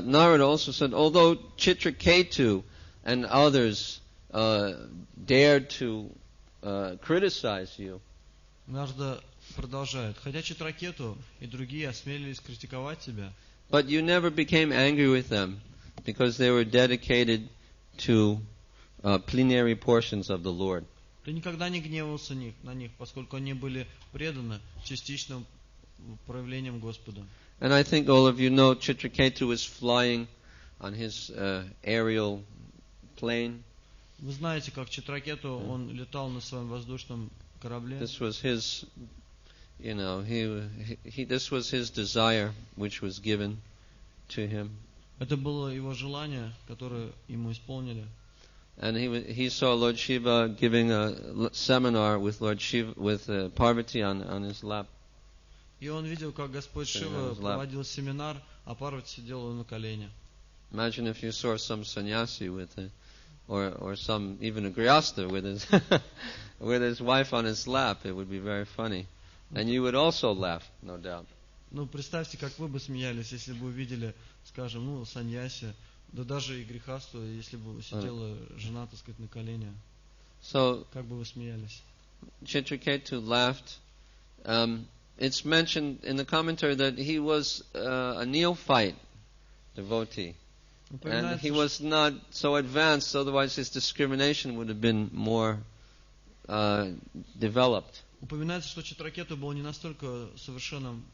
Narada also said, although Chitraketu and others dared to criticize you, Нарада продолжает. Хотя Читракету и другие осмелились критиковать тебя, but you never became angry with them because they were dedicated to plenary portions of the Lord. Ты никогда не гневался на них, поскольку они были преданы частичным проявлением Господа. And I think all of you know Chitraketu was flying on his aerial plane. Вы знаете, как Читракету, он летал на своем воздушном корабле. This was his, this was his desire, which was given to him. Это было его желание, которое ему исполнили. And he saw Lord Shiva giving a seminar with Lord Shiva, with Parvati on his lap. И он видел, как Господь Шива проводил семинар, а Парвати сидела на колене. Imagine if you saw some sannyasi with or some even a grihastha with his with his wife on his lap. It would be very funny, and you would also laugh, no doubt. Ну, представьте, как вы бы смеялись, если бы увидели, скажем, саньяси, да даже и грехасту, если бы сидела жена, так сказать, на колене. So, как бы вы смеялись? Chitraketu laughed. It's mentioned in the commentary that he was a neophyte devotee. And he was not so advanced, otherwise his discrimination would have been more developed. Упоминается, что Читракету был не настолько совершенным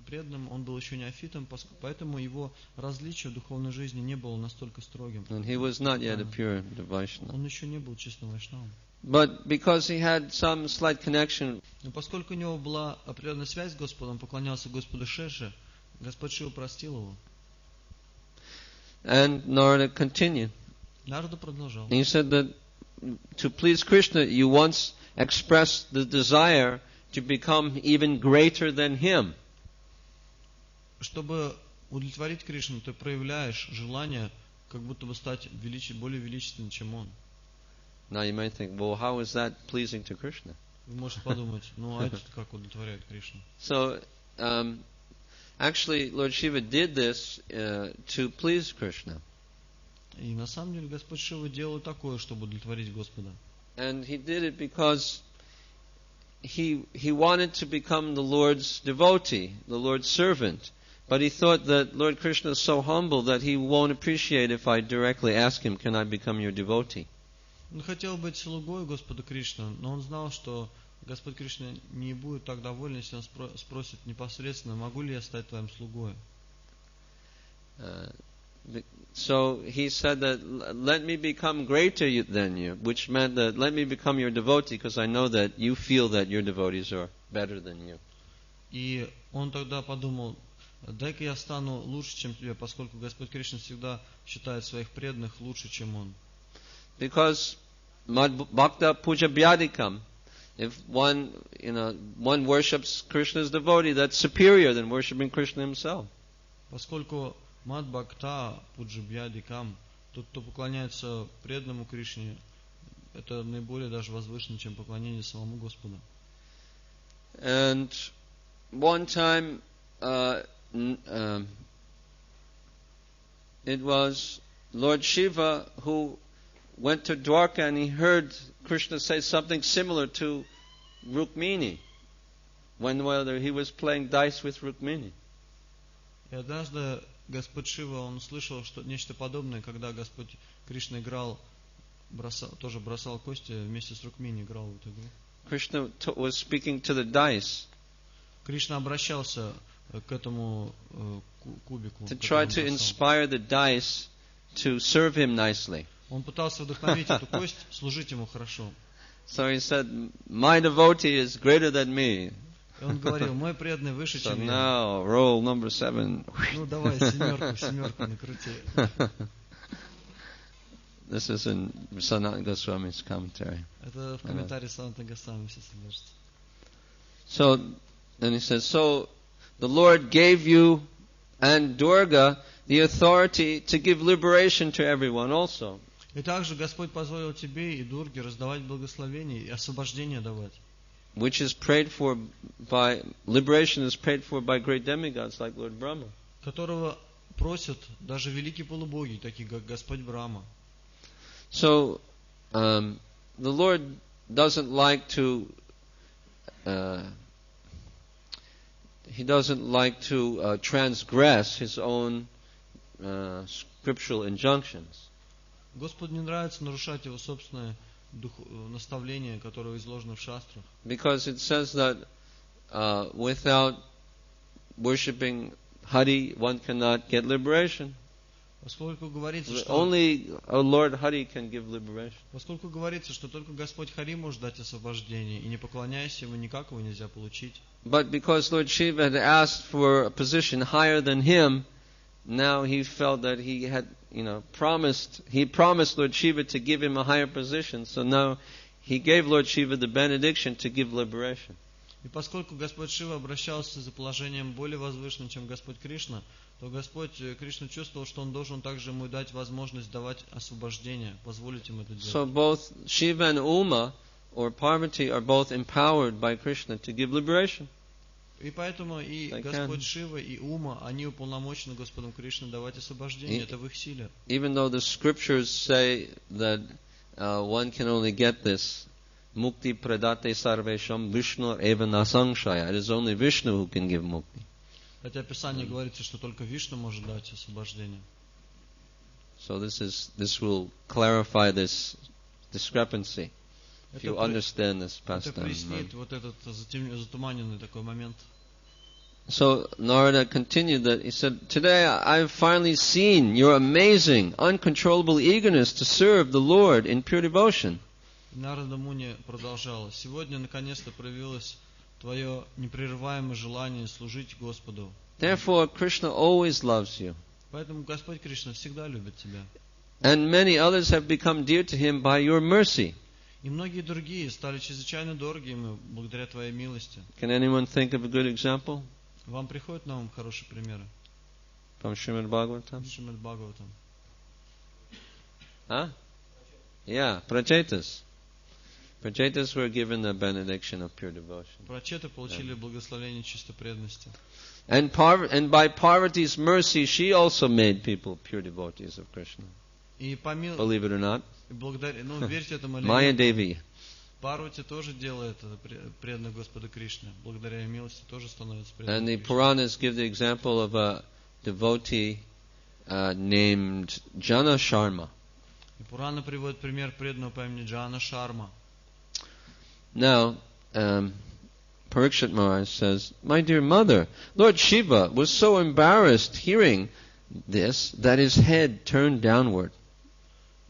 преданным, он был еще неофитом, поэтому его различие в духовной жизни не было настолько строгим. And he was not yet a pure Vaishnava. Он еще не был чистым вайшнавом. But because he had some slight connection, но поскольку у него была определенная связь с Господом, он поклонялся Господу Шеше, Господь Шива простил его. And Narada continued. Нарада продолжал. He said that to please Krishna, you once expressed the desire to become even greater than him. Чтобы удовлетворить Кришну, ты проявляешь желание, как будто бы стать более величественным, чем он. Now you might think, well, how is that pleasing to Krishna? Вы можете подумать, а это как удовлетворяет Кришну? So, actually, Lord Shiva did this to please Krishna. И на самом деле Господь Шива делал такое, чтобы удовлетворить Господа. And he did it because he wanted to become the Lord's devotee, the Lord's servant. But he thought that Lord Krishna is so humble that he won't appreciate if I directly ask him, can I become your devotee? Он хотел быть слугой Господа Кришны, но он знал, что Господь Кришна не будет так доволен, если он спросит непосредственно, могу ли я стать твоим слугой. So he said that, let me become greater than you, which meant that let me become your devotee, because I know that you feel that your devotees are better than you. И он тогда подумал, дай-ка я стану лучше, чем тебе, поскольку Господь Кришна всегда считает своих преданных лучше, чем он. Because Bhakta Puja Vyadikam, if one worships Krishna's devotee, that's superior than worshipping Krishna himself. Поскольку Мад Бхакта Пуджабьядикам, тот, кто поклоняется преданному Кришне, это наиболее даже возвышенно, чем поклонение самому Господу. And one time, it was Lord Shiva who went to Dwarka and he heard Krishna say something similar to Rukmini whether he was playing dice with Rukmini. И однажды Господь Шива, он слышал что нечто подобное, когда Господь Кришна играл, тоже бросал кости, вместе с Рукмини играл в эту игру. Krishna was speaking to the dice. Кришна обращался к этому кубику. To try to inspire the dice to serve him nicely. Он пытался вдохновить эту кость, служить ему хорошо. So he said, my devotee is greater than me. И он говорил, мой преданный выше, So чем я. now, roll number 7. Ну давай, семерку накрути. This is in Sanatana Goswami's commentary. Это в комментарии Санатана Госвами все содержится. So, then he says, so the Lord gave you and Durga the authority to give liberation to everyone also. И также Господь позволил тебе и Дурге раздавать благословение и освобождение давать. Which is prayed for by, liberation is prayed for by great demigods like Lord Brahma. Которого просят даже великие полубоги, такие как Господь Брахма. So, the Lord doesn't like to, transgress His own scriptural injunctions. Господу не нравится нарушать его собственное наставление, которое изложено в шастрах. Because it says that without worshipping Hari, one cannot get liberation. Поскольку говорится, что only Lord Hari can give liberation. Поскольку говорится, что только Господь Хари может дать освобождение, и не поклоняясь Ему, никак его нельзя получить. But because Lord Shiva had asked for a position higher than him, now he felt that he had, he promised Lord Shiva to give him a higher position, so now he gave Lord Shiva the benediction to give liberation. И поскольку Господь Шива обращался за положением более возвышенным, чем Господь Кришна, то Господь Кришна чувствовал, что он должен также ему дать возможность давать освобождение, позволить ему это делать. So both Shiva and Uma, or Parvati, are both empowered by Krishna to give liberation. И поэтому и Господь Шива, и Ума, они уполномочены Господом Кришной давать освобождение, это в их силе. Even though the scriptures say that one can only get this, Mukti pradate sarvesham Vishnu eva nasangshaya. It is only Vishnu who can give mukti. Хотя Писание говорится, что только Вишну может дать освобождение. So this will clarify this discrepancy. If you understand this Это pastime. прояснит вот этот затуманенный такой момент. So Narada continued that he said, "Today I've finally seen your amazing, uncontrollable eagerness to serve the Lord in pure devotion." Нарада Муни продолжала. Сегодня наконец-то проявилось твое непрерываемое желание служить Господу. Therefore, Krishna always loves you. Поэтому Господь Кришна всегда любит тебя. And many others have become dear to him by your mercy. И многие другие стали чрезвычайно дороги ему благодаря твоей милости. Can anyone think of a good example? Вам приходят на ум хорошие примеры? From Srimad Bhagavatam? Брихад Бхагаватам. Huh? Yeah, Prachetas. Prachetas were given the benediction of pure devotion. Прачеты получили благословение чистой преданности. And by Parvati's mercy, she also made people pure devotees of Krishna. И Believe it or not. верьте этому или Maya нет, Devi. Парвати тоже делает это, преданный Господу Кришне. Благодаря ее милости тоже становится And the преданным Кришне. Puranas give the example of a devotee named Jana Sharma. И Пурана приводит пример преданного по имени Джана Шарма. Now, Parikshit Maharaj says, "My dear mother, Lord Shiva was so embarrassed hearing this that his head turned downward."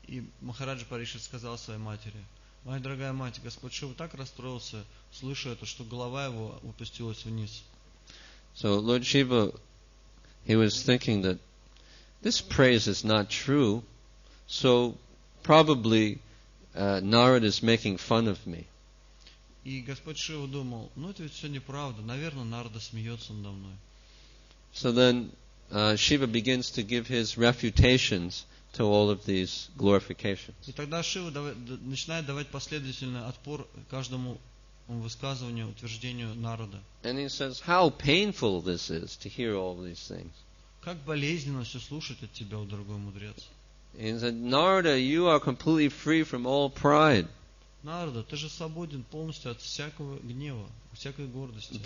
И Махараджа Парикшит сказал своей матери: «Моя дорогая мать, Господь Шива так расстроился, слыша это, что голова его опустилась вниз». So Lord Shiva, he was thinking that this praise is not true, so probably Narada is making fun of me. И Господь Шива думал: это ведь все неправда, наверное, Нарада смеется надо мной. So then Shiva begins to give his refutations to all of these glorifications. И тогда Шива начинает давать последовательный отпор каждому высказыванию, утверждению Нарада. And he says, how painful this is to hear all these things. Как болезненно все слушать от тебя, о дорогой мудрец. He said, Narada, you are completely free from all pride. Нарада, ты же свободен полностью от всякого гнева, всякой гордости.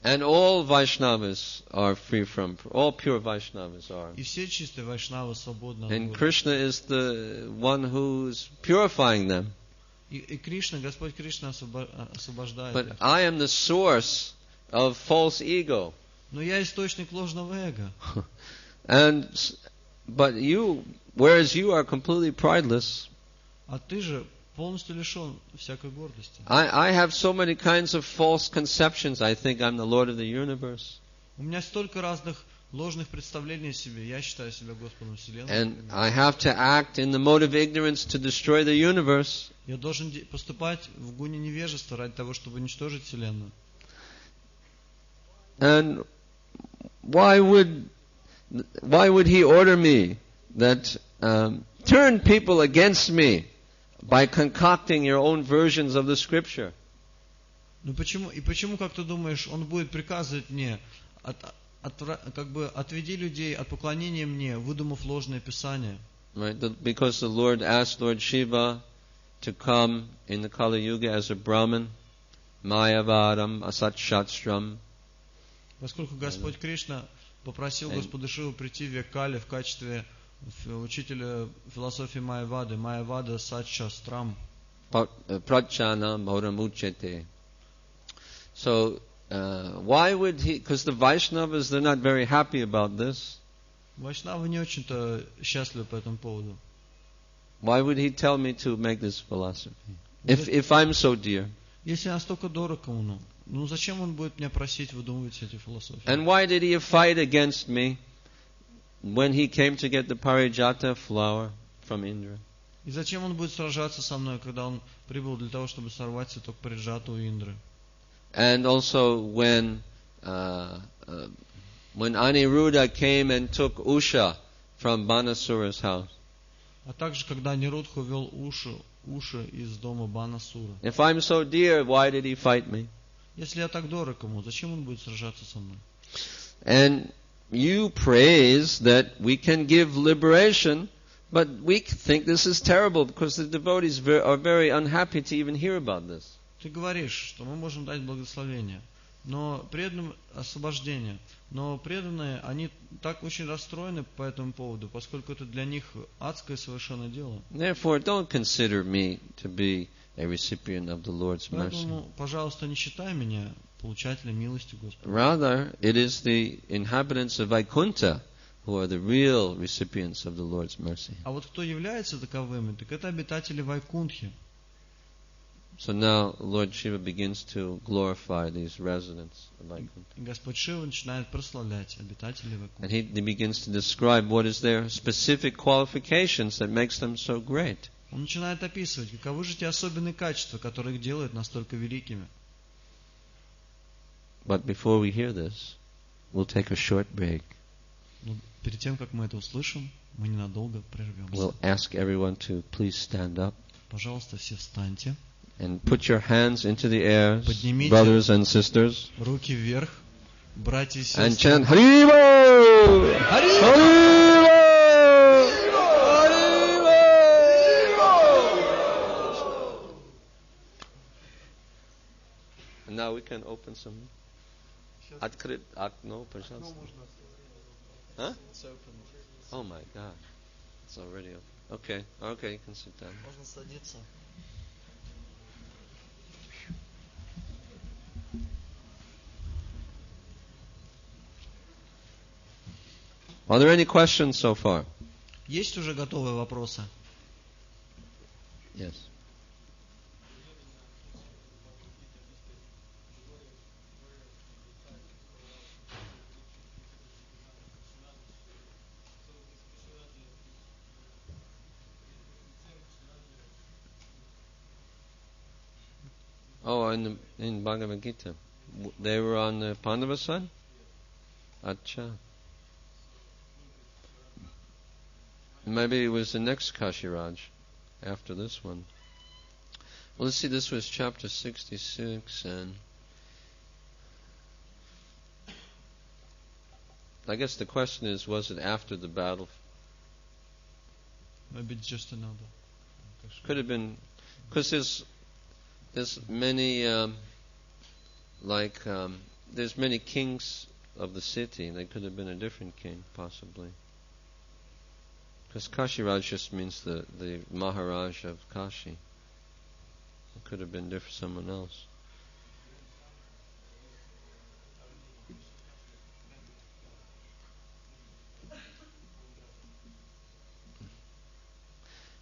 And all Vaishnavas are free from, all pure Vaishnavas are. И все чистые вайшнавы свободны от And гордости. Krishna is the one who's purifying them. И Кришна, Господь Кришна освобождает But их. I am the source of false ego. Но я источник ложного эго. But you, whereas you are completely prideless, А ты же полностью лишен всякой гордости. I have so many kinds of false conceptions. I think I'm the Lord of the universe. У меня столько разных ложных представлений о себе. Я считаю себя Господом Вселенной. And I have to act in the mode of ignorance to destroy the universe. Я должен поступать в гуне невежества ради того, чтобы уничтожить Вселенную. And why would he order me that turn people against me by concocting your own versions of the scripture? Ну почему, как ты думаешь, он будет приказывать мне, отведи людей от поклонения мне, выдумав ложное писание? Right, because the Lord asked Lord Shiva to come in the Kali Yuga as a Brahmin, Mayavaram Asatshastram. Поскольку Господь Кришна попросил Господа Шиву прийти в век Кали в качестве учителя философии Майявады, Майявада Сатшастрам. Prachana Moramuchete. So, why would he, because the Vaishnavas, they're not very happy about this. Вайшнавы не очень-то счастливы по этому поводу. Why would he tell me to make this philosophy? If I'm so dear. Если я настолько дорог ему, ну зачем он будет меня просить выдумывать эти философии? And why did he fight against me when he came to get the Parijata flower from Indra? И зачем он будет сражаться со мной, когда он прибыл для того, чтобы сорвать цветок Париджата у Индры? And also when Aniruddha came and took Usha from Banasura's house. А также, когда Нирудха увел уши из дома Банасура. If I'm so dear, why did he fight me? Если я так дорог ему, зачем он будет сражаться со мной? And you praise that we can give liberation, but we think this is terrible because the devotees are very unhappy to even hear about this. Ты говоришь, что мы можем дать благословение, но преданным освобождение. Но преданные, они так очень расстроены по этому поводу, поскольку это для них адское совершенно дело. Therefore, don't consider me to be a recipient of the Lord's mercy. Поэтому, пожалуйста, не считай меня получателем милости Господа. Rather, it is the inhabitants of Vaikuntha who are the real recipients of the Lord's mercy. А вот кто является таковыми, так это обитатели Вайкунтхи. So now Lord Shiva begins to glorify these residents of Vaikuntha. Господь Шива начинает прославлять обитателей And Вайкунтхи. he begins to describe what is their specific qualifications that makes them so great. Он начинает описывать, каковы же те особенные качества, которые их делают настолько великими. But before we hear this, we'll take a short break. Но перед тем, как мы это услышим, мы ненадолго прервемся. We'll ask everyone to please stand up Пожалуйста, все встаньте. and put your hands into the air, Поднимите brothers and sisters, руки вверх, братья и and сестры. chant Haribo! Haribo! And now we can open some. Открыть окно, пожалуйста. Huh? Oh my God. It's already open. Okay. Okay, you can sit down. Можно садиться. Are there any questions so far? Есть уже готовые вопросы? Yes. Oh, in Bhagavad Gita. They were on the Pandava side? Acha. Maybe it was the next Kashiraj after this one. Well, let's see, this was chapter 66, and I guess the question is, was it after the battle? Maybe just another. Could have been, because there's many, there's many kings of the city. They could have been a different king, possibly. Because Kashiraj just means the Maharaj of Kashi. It could have been someone else.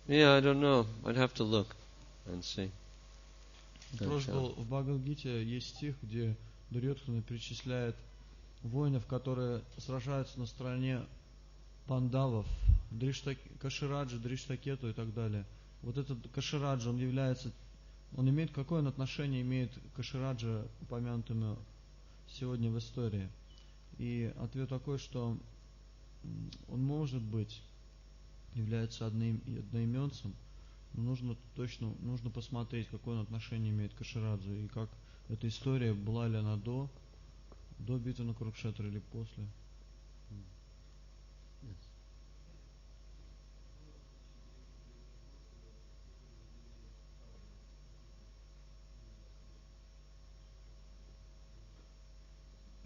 Yeah, I don't know. I'd have to look and see. В Бхагавад-гите есть стих, где Дурьодхана перечисляет воинов, которые сражаются на стороне пандавов, Кашираджа, Дриштакету и так далее. Вот этот Кашираджа, он имеет, какое он отношение имеет Кашираджа, упомянутому сегодня в истории? И ответ такой, что он может быть, является одноименцем, но нужно посмотреть, какое он отношение имеет к Кашираджу, и как эта история, была ли она до битвы на Курукшетре или после.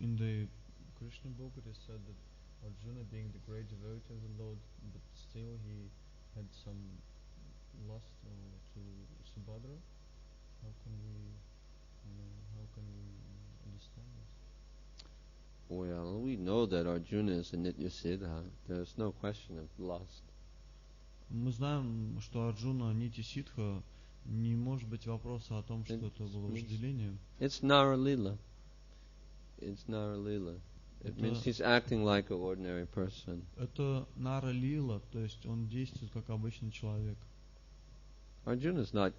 In the Krishna book it is said that Arjuna, being the great devotee of the Lord, but still he had some lust to Subhadra. How can we understand this? Well, we know that Arjuna is a Nityasiddha. There's no question of lust. Мы знаем, что Арджуна Нити Сидха, не может быть вопроса о том, что это было вожделение. It's Naralila. It's Naralila. It means he's acting like an ordinary person. Это Нара Лила, то есть он действует как обычный человек. Arjuna is not,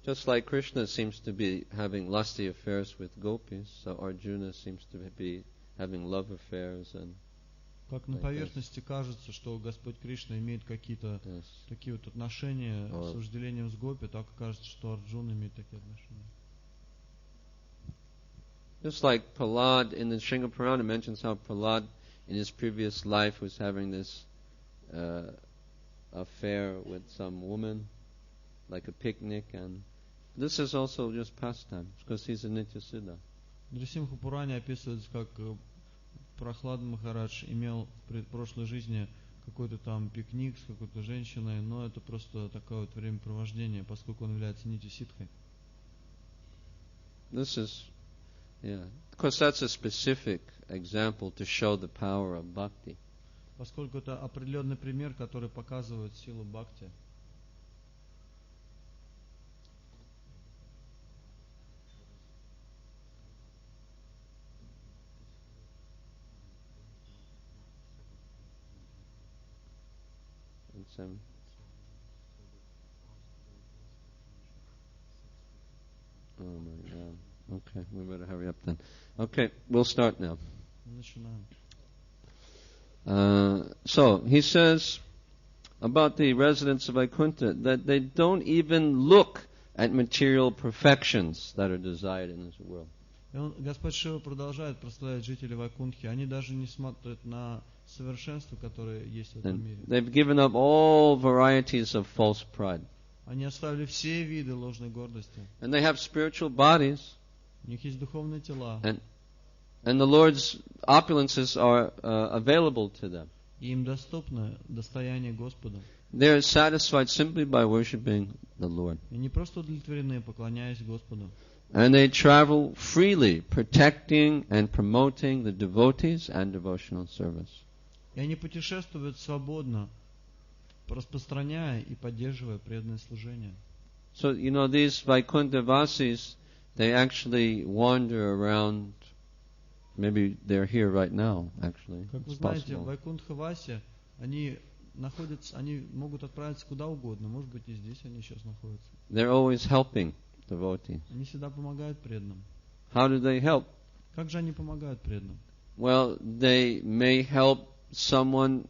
just like Krishna seems to be having lusty affairs with gopis, so Arjuna seems to be having love affairs and. Как на поверхности кажется, что Господь Кришна имеет какие-то такие вот отношения с вожделением с гопи, так и кажется, что Арджуна имеет такие отношения. Just like Prahlad in the Sringa Purana mentions how Prahlad in his previous life was having this affair with some woman, like a picnic, and this is also just pastime, because he's a Nityasiddha. В Нрисимха Пуране описывается, как Прохлад Махарадж имел в прошлой жизни какой-то там пикник с какой-то женщиной, но это просто такое вот времяпровождение, поскольку он является Нити-сидхой. This is, because that's a specific example to show the power of bhakti. Поскольку это определенный пример, который показывает силу бхакти. Oh my God. Okay, we better hurry up then. Okay, we'll start now. So, he says about the residents of Vaikuntha that they don't even look at material perfections that are desired in this world. Господь Шива продолжает прославлять жителей Вайкунтхи. Они даже не смотрят на совершенство, которое есть в этом мире. They've given up all varieties of false pride. Они оставили все виды ложной гордости. And they have spiritual bodies. У них есть духовные тела. And the Lord's opulences are available to them. И им доступно достояние Господа. They are satisfied simply by worshiping the Lord. И не просто удовлетворены, поклоняясь Господу. And they travel freely, protecting and promoting the devotees and devotional service. И они путешествуют свободно, распространяя и поддерживая преданное служение. So, these Vaikuntha Vasis, they actually wander around. Maybe they're here right now, actually. Как вы знаете, Вайкунтха Васи, они могут отправиться куда угодно. Может быть, и здесь они сейчас находятся. They're always helping devotees. Они всегда помогают преданным. How do they help? Как же они помогают преданным? Well, they may help someone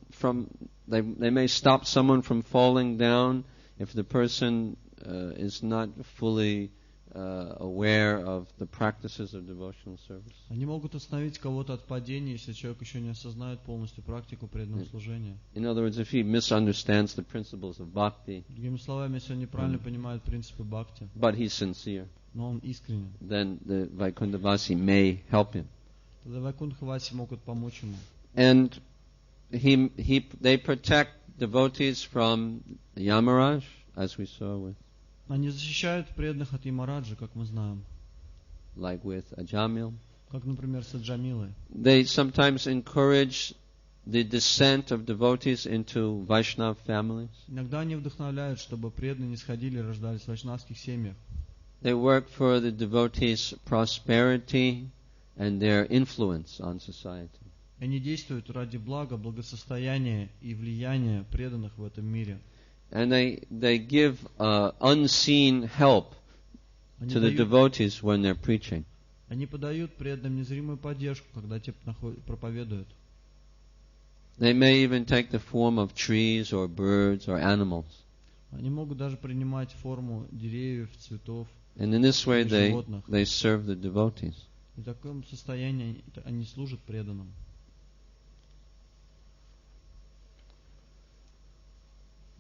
they may stop someone from falling down if the person is not fully aware of the practices of devotional service. Они могут остановить кого-то от падения, если человек еще не осознает полностью практику преданного служения. In other words, if he misunderstands the principles of bhakti, другими словами, если он неправильно понимает принципы бхакти, but he's sincere, но он искренен, then the Vaikuntha Vasi may help him. Тогда Вайкунтха Васи могут помочь ему. And they protect devotees from Yamaraj, as we saw with. Они защищают преданных от Ямараджа, как мы знаем. Like with Ajamil. Как, например, с Аджамилой. They sometimes encourage the descent of devotees into Vaishnava families. Иногда они вдохновляют, чтобы преданные не сходили и рождались в вайшнавских семьях. They work for the devotees' prosperity and their influence on society. Они действуют ради блага, благосостояния и влияния преданных в этом мире. And they give unseen help to the devotees when they're preaching. Они подают преданным незримую поддержку, когда те проповедуют. They may even take the form of trees or birds or animals. Они могут даже принимать форму деревьев, цветов, and in this way животных. They serve the devotees. И в таком состоянии они служат преданным.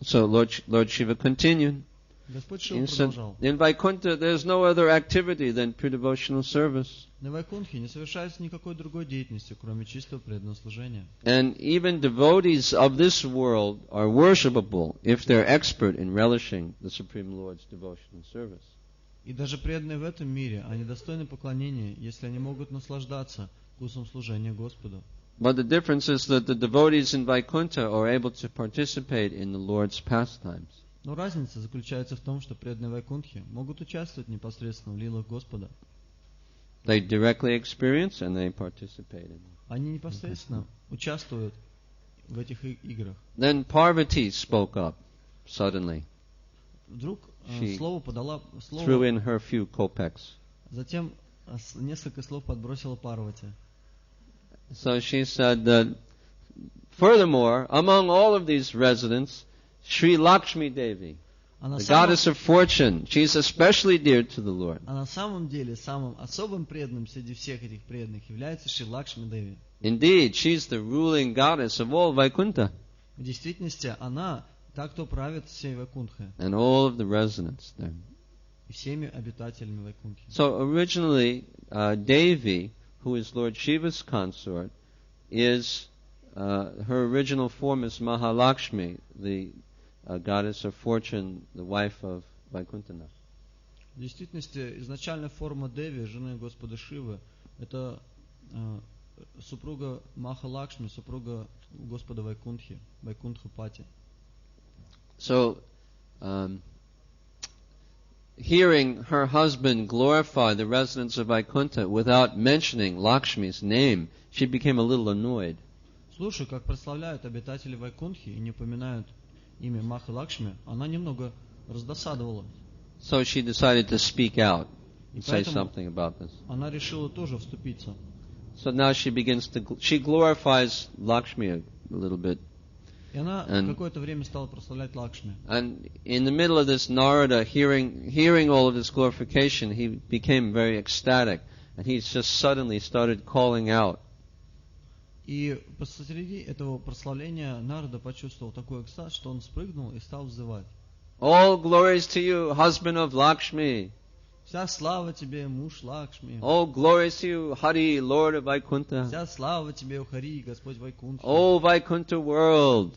So Lord Shiva continued. Господь Шива продолжал. In Vaikuntha, there's no other activity than pure devotional service. На Вайкунтхе не совершается никакой другой деятельности, кроме чистого преданного служения. And even devotees of this world are worshipable if they're expert in relishing the Supreme Lord's devotional service. И даже преданные в этом мире, они достойны поклонения, если они могут наслаждаться вкусом служения Господу. But the difference is that the devotees in Vaikuntha are able to participate in the Lord's pastimes. Но разница заключается в том, что преданные Вайкунтхи могут участвовать непосредственно в лилах Господа. They directly experience and they participate in them. Они непосредственно участвуют в этих играх. Then Parvati spoke up suddenly. Вдруг She слово подала threw слово, in her few kopecks. затем несколько слов подбросила Парвати. So she said that, furthermore, among all of these residents, Sri Lakshmi Devi, the goddess of fortune, she's especially dear to the Lord. А на самом деле самым особым преданным среди всех этих преданных является Шри Лакшми Деви. Indeed, she's the ruling goddess of all Vaikuntha В действительности она та, кто правит всей Вайкунтхой and all of the residents there. и всеми обитателями Вайкунтхи. So originally, Devi, who is Lord Shiva's consort, is her original form is Mahalakshmi, the goddess of fortune, the wife of Vaikuntanath. В действительности изначальная форма Деви, жены Господа Шивы, это супруга Маха Лакшми, супруга Господа Вайкунтхи, Вайкунтха Пати. So, hearing her husband glorify the residents of Vaikuntha without mentioning Lakshmi's name, she became a little annoyed. Слушай, как прославляют обитатели Вайкунтхи и не упоминают имя Маха Лакшми, она немного раздосадовала. So she decided to speak out И and say поэтому something about this. она решила тоже вступиться. So now she glorifies Lakshmi a little bit. И она And- какое-то время стала прославлять Лакшми. And in the middle of this, Narada, hearing all of this glorification, he became very ecstatic. And he just suddenly started calling out. И посреди этого прославления Нарада почувствовал такой экстаз, что он спрыгнул и стал взывать. All glories to you, husband of Lakshmi. Вся слава тебе, муж Лакшми. All glories to you, Hari, Lord of Vaikuntha. Вся слава тебе, о Хари, Господь Вайкунтхи. O Vaikuntha world.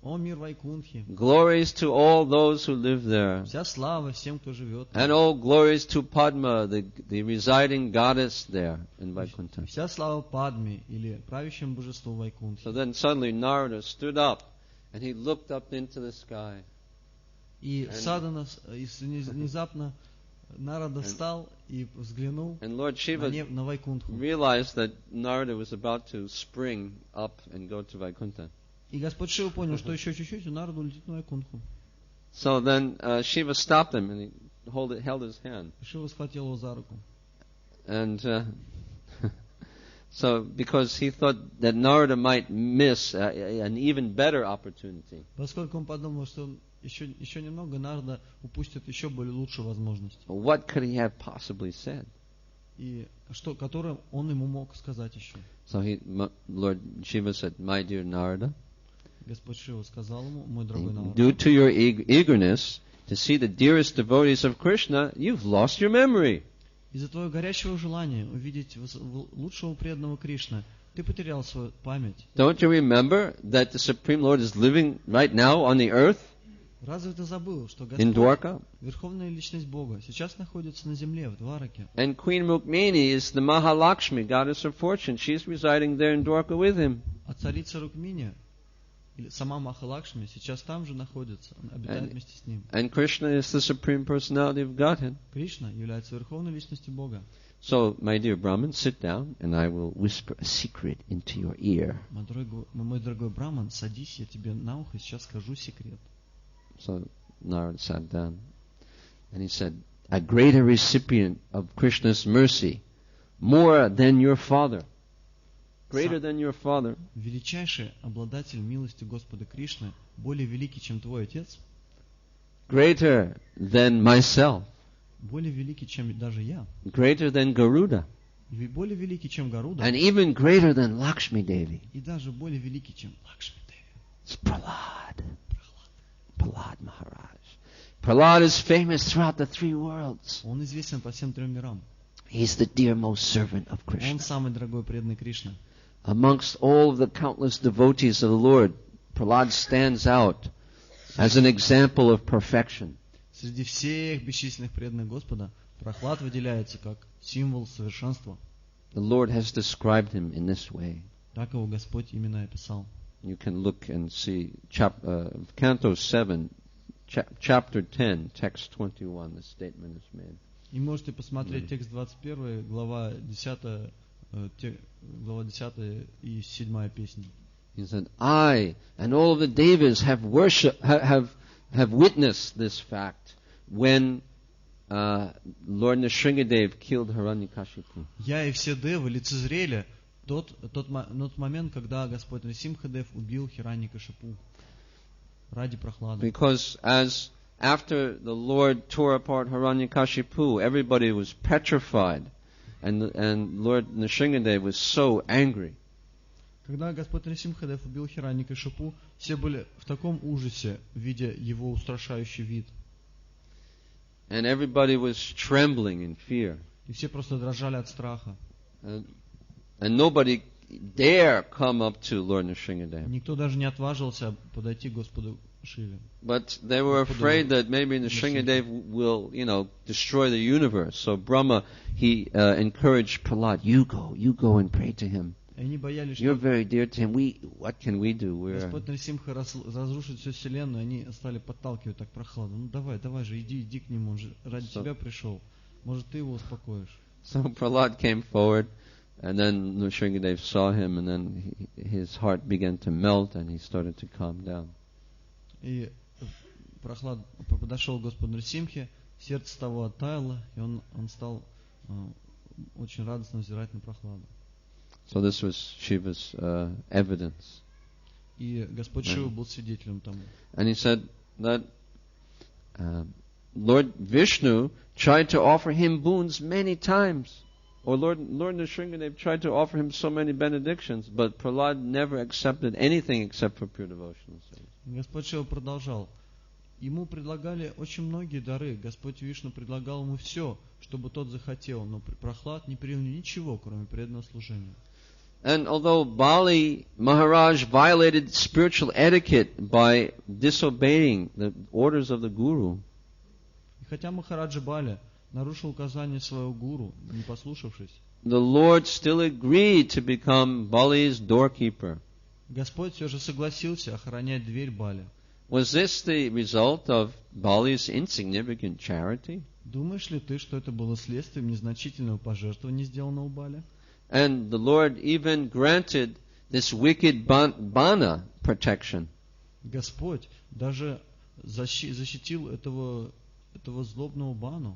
О мир Вайкунтхи. Glories to all those who live there. Вся слава всем, кто живет. And all glories to Padma, the residing goddess there in Vaikuntha. Вся слава Падме, или правящему божеству Вайкунтхи. So then suddenly Narada stood up and he looked up into the sky. И внезапно Нарада встал и взглянул And Lord Shiva на Вайкунтху. realized that Narada was about to spring up and go to Vaikuntha. И Господь Шива понял, что еще чуть-чуть, и Нарада улетит на Вайкунтху. So then Shiva stopped him and he held his hand. Шива схватил его за руку. And so because he thought that Narada might miss an even better opportunity. Поскольку он подумал, что еще немного Нарада упустит еще более лучшую возможность. What could he have possibly said? И которое он ему мог сказать еще. So Lord Shiva said, "My dear Narada, Господь Шива сказал ему, мой дорогой Нарада, due to your eagerness to see the dearest devotees of Krishna, you've lost your memory. из-за твоего горячего желания увидеть лучшего преданного Кришны, ты потерял свою память. Don't you remember that the Supreme Lord is living right now on the earth Разве ты забыл, что in Господь, Dwarka? Верховная Личность Бога, сейчас находится на земле, в Двараке? And Queen Rukmini is the Mahalakshmi, goddess of fortune. She's residing there in Dwarka with him. А царица Рукмини, или сама Махалакшми, сейчас там же находится, обитает вместе с ним. And Krishna is the Supreme Personality of Godhead. Кришна является Верховной Личностью Бога. So, my dear Brahman, sit down and I will whisper a secret into your ear. Мой дорогой Браман, садись, я тебе на ухо сейчас скажу секрет. So Narada sat down and he said, a greater recipient of Krishna's mercy, more than your father. Greater than your father. Величайший обладатель милости Господа Кришны, более великий, чем твой отец, Greater than myself. более великий, чем даже я, Greater than Garuda. и более великий, чем Гаруда, And even greater than Lakshmi Devi. и даже более великий, чем Лакшми Деви. It's Prahlad. Prahlad Maharaj. Prahlad is famous throughout the three worlds. Он известен по всем трем мирам. He's the dearmost servant of Он Krishna. самый дорогой преданный Кришна. Amongst all of the countless devotees of the Lord, Prahlad stands out as an example of perfection. Среди всех бесчисленных преданных Господа Прохлад выделяется как символ совершенства. the Lord has described him in this way. Так его Господь именно описал. You can look and see Canto 7, chapter 10, text 21, the statement is made. И можете посмотреть текст 21, глава 10 и 7 песня. He said, I and all of the Devas have witnessed this fact when Lord Nrsingadev killed Hiranyakashipu. Я и все девы лицезрели тот момент, когда Господь Нрсимхадев убил Хираньякашипу ради прохлады. Because as after the Lord tore apart Hiranyakashipu, everybody was petrified, and Lord Nrsingadev was so angry. Когда Господь Нрсимхадев убил Хираньякашипу, все были в таком ужасе, видя его устрашающий вид. And everybody was trembling in fear. И все просто дрожали от страха. And nobody dare come up to Lord Nrsingadev. Никто даже не отважился подойти к Господу Шиве. But they were afraid that maybe Nrsingadev will, destroy the universe. So Brahma, he encouraged Prahlad, you go and pray to him. Они боялись, You're что very dear to him. What can we do? Господь Нрсимха разрушит всю вселенную. Они стали подталкивать так Прохладу. Ну давай же, иди к нему. Он же ради тебя пришел. Может, ты его успокоишь. So Prahlad came forward, and then Nrsingadev saw him, and then his heart began to melt, and he started to calm down. И Прохлад подошел к Господу Нрсимхе, сердце того оттаяло, и он стал очень радостно взирать на Прохладу. So this was Shiva's evidence. И Господь Шива был свидетелем тому. And he said that Lord Vishnu tried to offer him boons many times. Or Lord Nrsingadev tried to offer him so many benedictions, but Prahlad never accepted anything except for pure devotional service. Господь Шива продолжал. Ему предлагали очень многие дары. Господь Вишну предлагал ему все, чтобы тот захотел, но Прохлад не принял ничего, кроме преданного служения. And although Bali Maharaj violated spiritual etiquette by disobeying the orders of the Guru, и хотя Махараджа Бали нарушил указания своего гуру, не послушавшись, the Lord still agreed to become Bali's doorkeeper. Господь все же согласился охранять дверь Бали. Was this the result of Bali's insignificant charity? Думаешь ли ты, что это было следствием незначительного пожертвования, сделанного Бали? And the Lord even granted this wicked Bana protection. Господь даже защитил этого злобного Бану.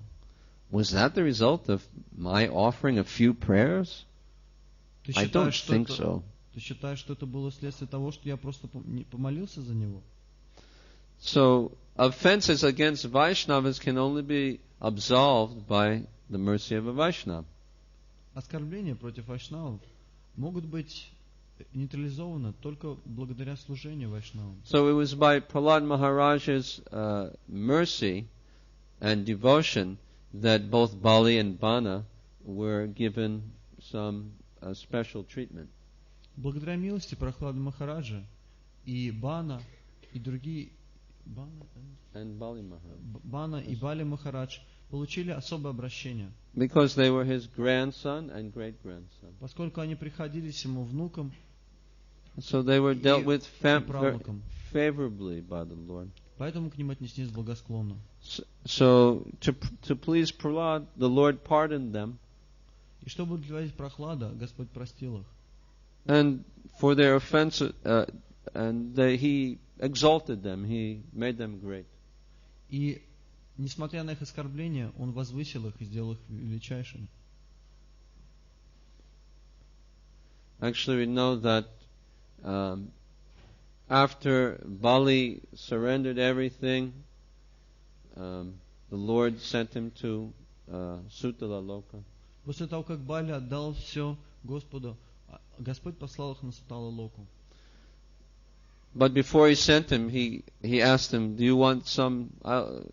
Was that the result of my offering a few prayers? I don't think so. Ты считаешь, что это было следствие того, что я просто помолился за него? So, offenses against Vaishnavas can only be absolved by the mercy of a Vaishnava. Оскорбления против вайшнавов могут быть нейтрализованы только благодаря служению вайшнавам. So it was by Prahlad Maharaj's mercy and devotion that both Bali and Bana were given some special treatment. Благодаря милости Прохлады Махараджа и Бана, и другие Бана и Бали Махарадж получили особое обращение. Because they were his grandson and great-grandson. Поскольку они приходились ему внукам, so they were dealt with favorably by the Lord. Поэтому к ним отнеслись благосклонно. So to please Prahlad, the Lord pardoned them. И чтобы удовлетворить Прохлада, Господь простил их. And for their offense, He exalted them. He made them great. И несмотря на их оскорбления, Он возвысил их и сделал их величайшими. Actually, we know that after Bali surrendered everything, the Lord sent him to Sutala Loka. После того, как Бали отдал все Господу, Господь послал их на Сутала Локу. But before he sent him, he asked him, "Do you want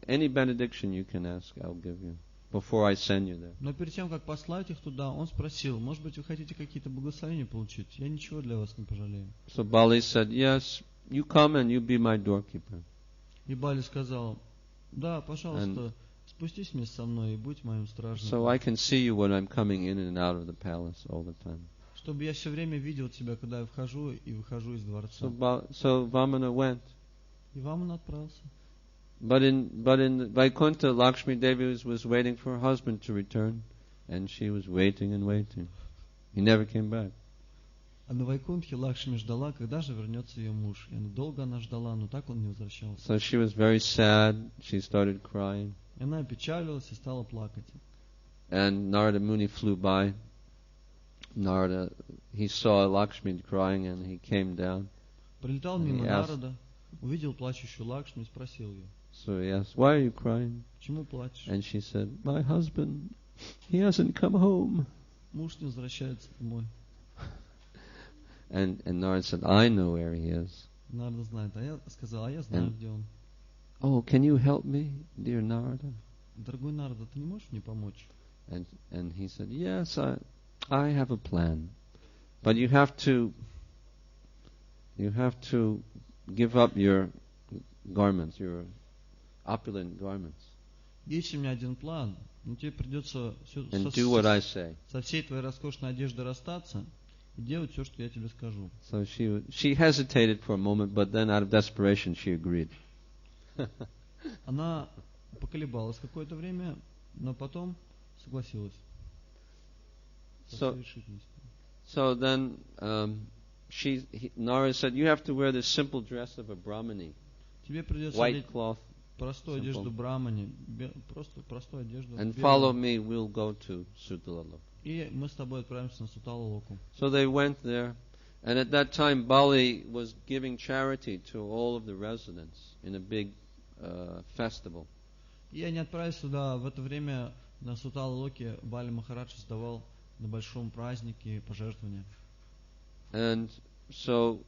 any benediction you can ask? I'll give you before I send you there." Но перед тем, как послать их туда, он спросил: может быть, вы хотите какие-то благословения получить? Я ничего для вас не пожалею. So Bali said, "Yes, you come and you be my doorkeeper." И Бали сказал: да, пожалуйста, Спустись вместе со мной и будь моим стражником. so I can see you when I'm coming in and out of the palace all the time. Чтобы я все время видел тебя, когда я вхожу и выхожу из дворца. So Vamana went. И Вамана отправился. But in Vaikuntha, Lakshmi Devi was waiting for her husband to return, and she was waiting and waiting. He never came back. А на Вайкунтхе Лакшми ждала, когда же вернется ее муж. И долго она ждала, но так он не возвращался. So she was very sad. She started crying. И она опечалилась и стала плакать. And Narada Muni flew by. Narada, he saw Lakshmi crying, and he came down. Прилетал мимо Нарада, увидел плачущую Лакшми и спросил ее. So he asked, "Why are you crying?" Почему плачешь? And she said, "My husband, he hasn't come home." Муж не возвращается домой. And Narada said, "I know where he is." Нарада знает, а я сказал, а я знаю, где он. "Oh, can you help me, dear Narada?" Дорогой Нарада, ты не можешь мне помочь? And he said, "Yes, I have a plan, but you have to give up your garments, your opulent garments, Есть у меня один план, но тебе придется and do what I say." со всей твоей роскошной одеждой расстаться и делать все, что я тебе скажу. So she hesitated for a moment, but then out of desperation she agreed. Она поколебалась какое-то время, но потом согласилась. So then Narada said, "You have to wear the simple dress of a Brahmani, Тебе придется white одеть cloth, простую одежду брамани, просто простую одежду. and follow me. We'll go to Sutalaloka." И мы с тобой отправимся на Сутала-локу. So they went there, and at that time Bali was giving charity to all of the residents in a big festival. И они отправились туда. В это время на Сутала-локе Бали Махарадж сдавал на большом празднике пожертвования. And so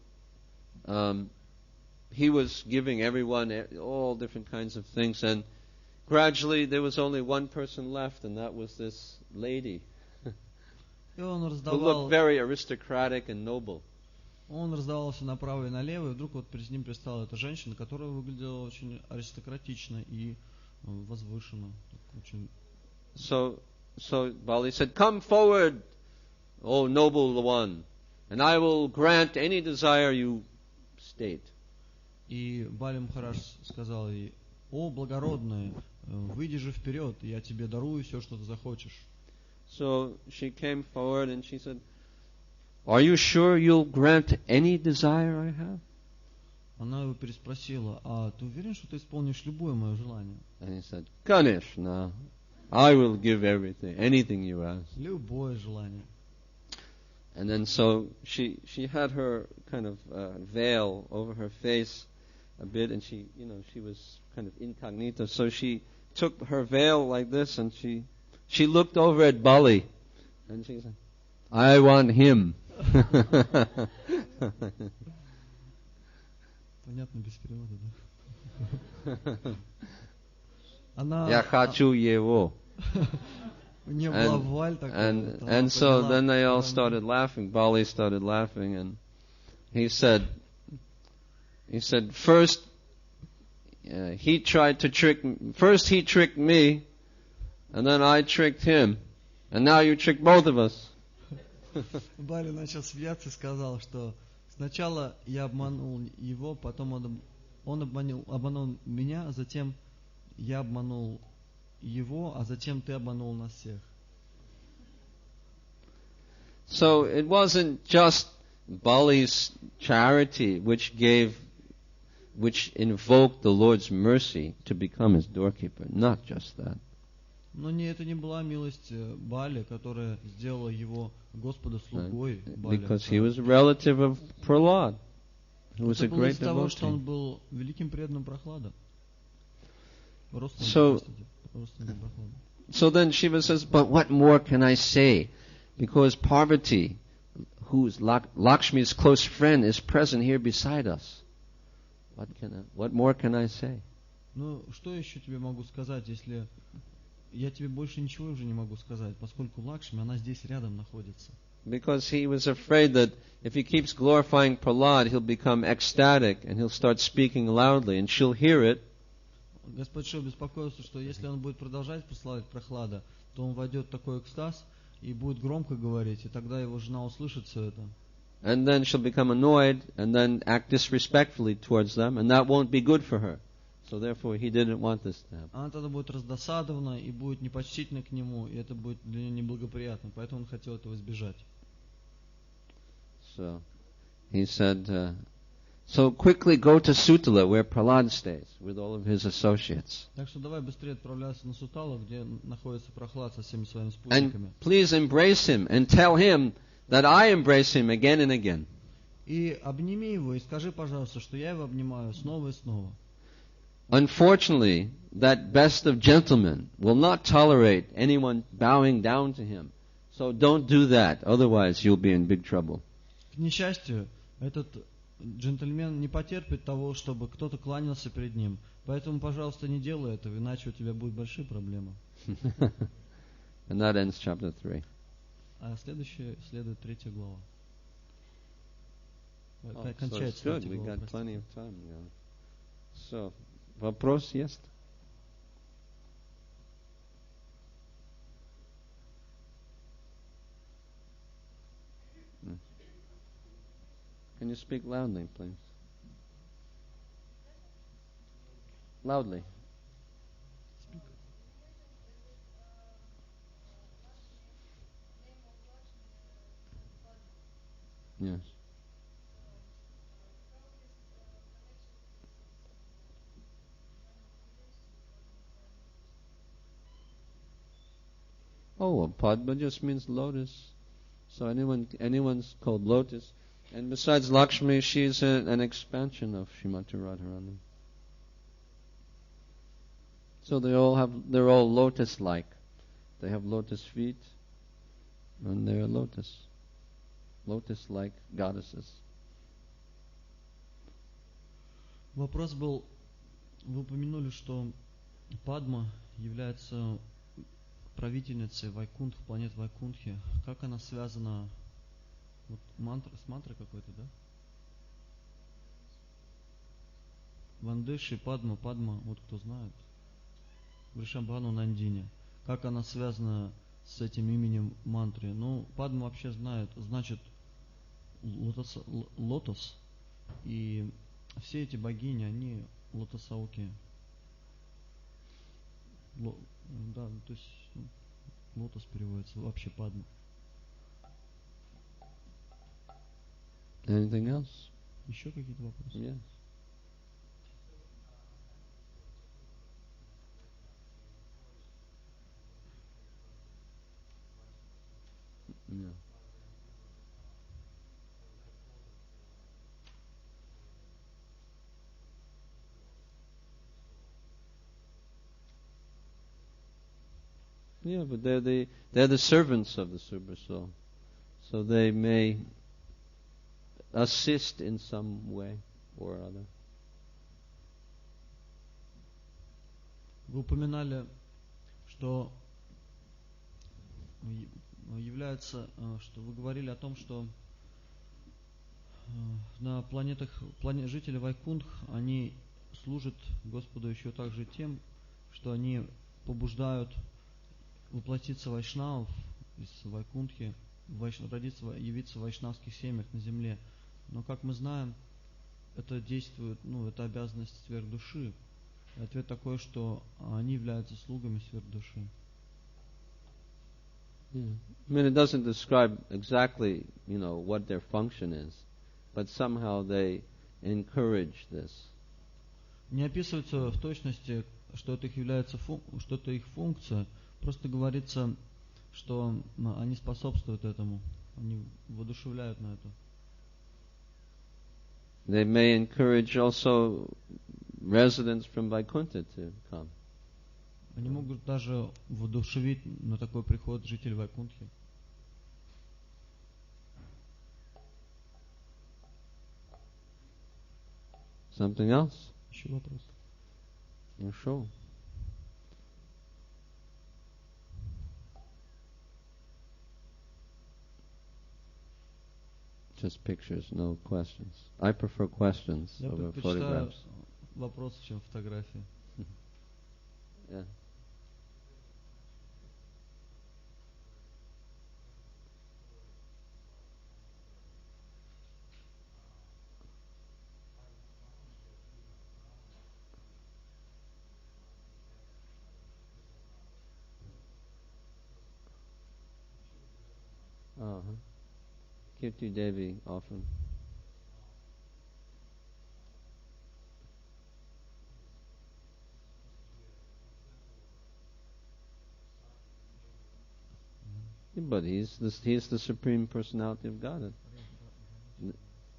he was giving everyone all different kinds of things, and gradually there was only one person left, and that was this lady И он who раздавал, looked very aristocratic and noble. он раздавал все направо и налево, и вдруг вот перед ним предстала эта женщина, которая выглядела очень аристократично и возвышенно. Очень... So Bali said, "Come forward, O noble one, and I will grant any desire you state." И Бали Махарадж сказал ей: «О, благородная, выйди же вперед, и я тебе дарую все, что ты захочешь». So she came forward and she said, "Are you sure you'll grant any desire I have?" Она его переспросила: «А ты уверен, что ты исполнишь любое мое желание?» And he said, "Ganeshna, I will give everything, anything you ask." Любое желание. And then so she had her kind of veil over her face a bit, and she was kind of incognito. So she took her veil like this, and she looked over at Bali, and she said, "I want him." Понятно, без перевода, да? Она... Я хочу его. У нее была вуаль такая. And so then they all started laughing. Bali started laughing, and he said, first he tried to first he tricked me, and then I tricked him, and now you tricked both of us. Бали начал смеяться и сказал, что сначала я обманул его, потом он обманул меня, а затем я обманул его, а затем ты обманул нас всех. So it wasn't just Bali's charity which invoked the Lord's mercy to become his doorkeeper. Not just that. Но это не была милость Бали, которая сделала его Господа слугой Бали. Because he was a relative of Prahlad, who was a Это было great из-за того, что он devotee. был великим преданным Прохлада. So then Shiva says, "But what more can I say? Because Parvati, who's Lakshmi's close friend, is present here beside us. What more can I say?" Ну, что еще тебе могу сказать, если я тебе больше ничего уже не могу сказать, поскольку Лакшми, она здесь рядом находится. Because he was afraid that if he keeps glorifying Prahlad, he'll become ecstatic and he'll start speaking loudly, and she'll hear it. Господь Шива беспокоился, что если он будет продолжать прославлять Прохлада, то он войдет в такой экстаз и будет громко говорить, и тогда его жена услышит все это. And then she'll become annoyed and then act disrespectfully towards them, and that won't be good for her. So therefore he didn't want this to happen. Она тогда будет раздосадована и будет непочтительна к нему, и это будет для нее неблагоприятно, поэтому он хотел этого избежать. So he said, so quickly go to Sutala where Prahlad stays with all of his associates. Так что давай быстрее отправляйся на Суталу, где находится Прохлад со всеми своими спутниками. And please embrace him and tell him that I embrace him again and again. И обними его, и скажи, пожалуйста, что я его обнимаю снова и снова. Unfortunately, that best of gentlemen will not tolerate anyone bowing down to him. So don't do that, otherwise you'll be in big trouble. К несчастью, этот джентльмен не потерпит того, чтобы кто-то кланялся перед ним. Поэтому, пожалуйста, не делай этого, иначе у тебя будут большие проблемы. And that ends chapter 3. А следующее следует 3 глава. So it's Кончается good, 3 we глава. got plenty of time. Yeah. So, вопрос есть? Can you speak loudly, please? Loudly. Yes. Oh, Padma just means lotus. So anyone's called lotus. And besides Lakshmi, she's an expansion of Srimati Radharani. So they're all lotus-like. They have lotus feet, and they're lotus-like goddesses. Вопрос был, вы упомянули, что Падма является правительницей Вайкунтх, планет Вайкунтхи. Как она связана вот, с мантрой какой-то, да? Вандыши, Падма, вот кто знает. Вришабхану Нандине. Как она связана с этим именем мантры? Ну, Падма вообще знает, значит лотос. И все эти богини, они лотосауки. Да, то есть лотос переводится, вообще Падма. Anything else? Еще какие-то вопросы? Yes. Yeah. Yeah, but they're the servants of the Super Soul, so they may assist in some way or other. Вы упоминали, что является, что вы говорили о том, что на планетах жители Вайкунтх, они служат Господу еще также тем, что они побуждают воплотиться вайшнавов из Вайкунтхи, явиться в вайшнавских семьях на земле. Но, как мы знаем, это действует, это обязанность сверхдуши. И ответ такой, что они являются слугами сверхдуши. Yeah. I mean, it doesn't describe exactly, what their function is, but somehow they encourage this. Не описывается в точности, что это их функция. Просто говорится, что они способствуют этому, они воодушевляют на это. They may encourage also residents from Vaikuntha to come. Они могут даже воодушевить на такой приход жителей Вайкунтхи. Something else? Еще вопрос? Хорошо. Just pictures, no questions. I prefer questions Я over предпочитаю photographs. вопросы, чем фотографии. Yeah. Uh-huh. Kirti Devi often. But he's the Supreme Personality of Godhead.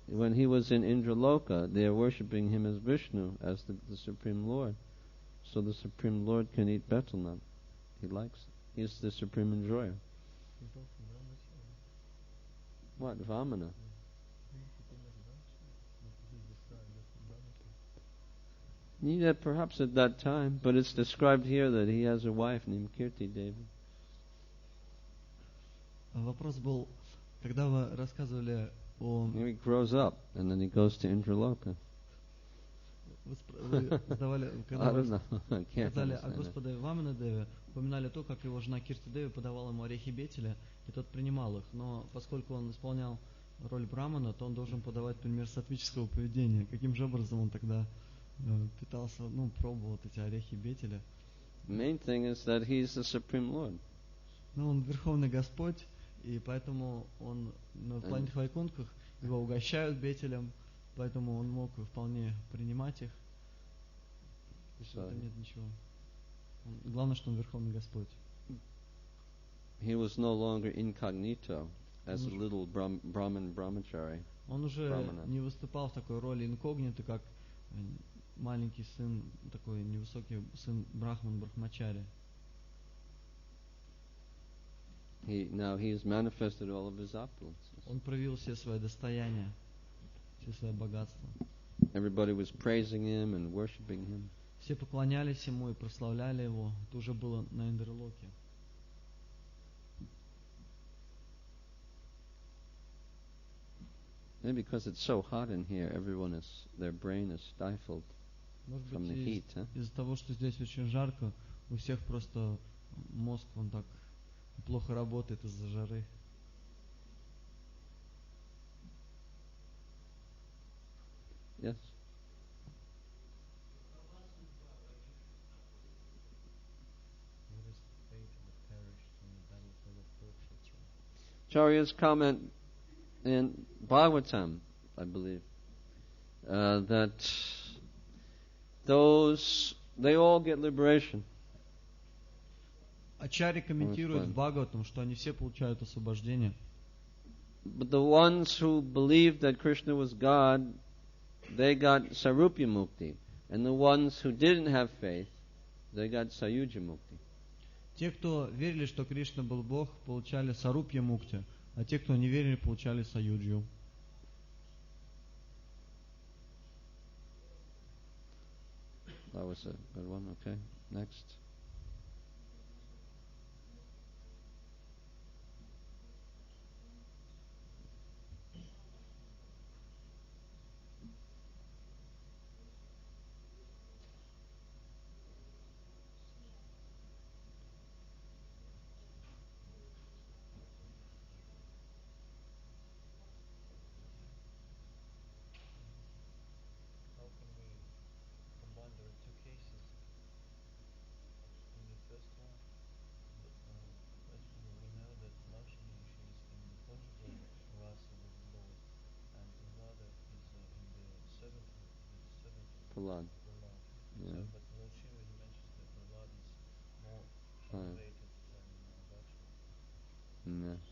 When he was in Indraloka, they are worshipping him as Vishnu, as the Supreme Lord. So the Supreme Lord can eat betel nut. He likes it. He's the Supreme Enjoyer. What, Vamana? Yeah, perhaps at that time, but it's described here that he has a wife named Kirti Devi. Вопрос был, когда вы рассказывали о... He grows up and then he goes to Indraloka. Вы задавали, когда вы сказали о Господе Вамана Деве, упоминали то, как его жена Кирти Деви подавала ему орехи бетеля, и тот принимал их. Но поскольку он исполнял роль брамана, то он должен подавать пример саттвического поведения. Каким же образом он тогда питался, пробовал эти орехи бетеля? Main thing is that he's the Supreme Lord. Он Верховный Господь, и поэтому он на планете Вайкунтхах его угощают бетелем, поэтому он мог вполне принимать их. В этом нет ничего. Главное, что он Верховный Господь. He was no longer incognito as a little Brahman brahmachari. Он уже не выступал в такой роли инкогнито, как маленький сын, такой невысокий сын Брахман Брахмачари. Now he has manifested all of his opulences. Он проявил все свои достояния, все свои богатства. Everybody was praising him and worshiping him. Все поклонялись ему и прославляли его. Это уже было на Индрлоке. Maybe because it's so hot in here, their brain is stifled from the heat. Из-за того, что здесь очень жарко, у всех просто мозг, он так плохо работает из-за жары. Yes. Charya's comment in Bhagavatam, I believe, that they all get liberation. Ачарья комментирует в Бхагаватам, что они все получают освобождение. But the ones who believed that Krishna was God, they got Sarupya Mukti. And the ones who didn't have faith, they got Sayuja Mukti. Те, кто верили, что Кришна был Бог, получали Сарупья Мукти, а те, кто не верили, получали Саюджу. That was a good one. Okay, next. Prahlad. Yeah. So, but Lord Shiva mentions that Prahlad is more elevated than Lakshmi. Yes.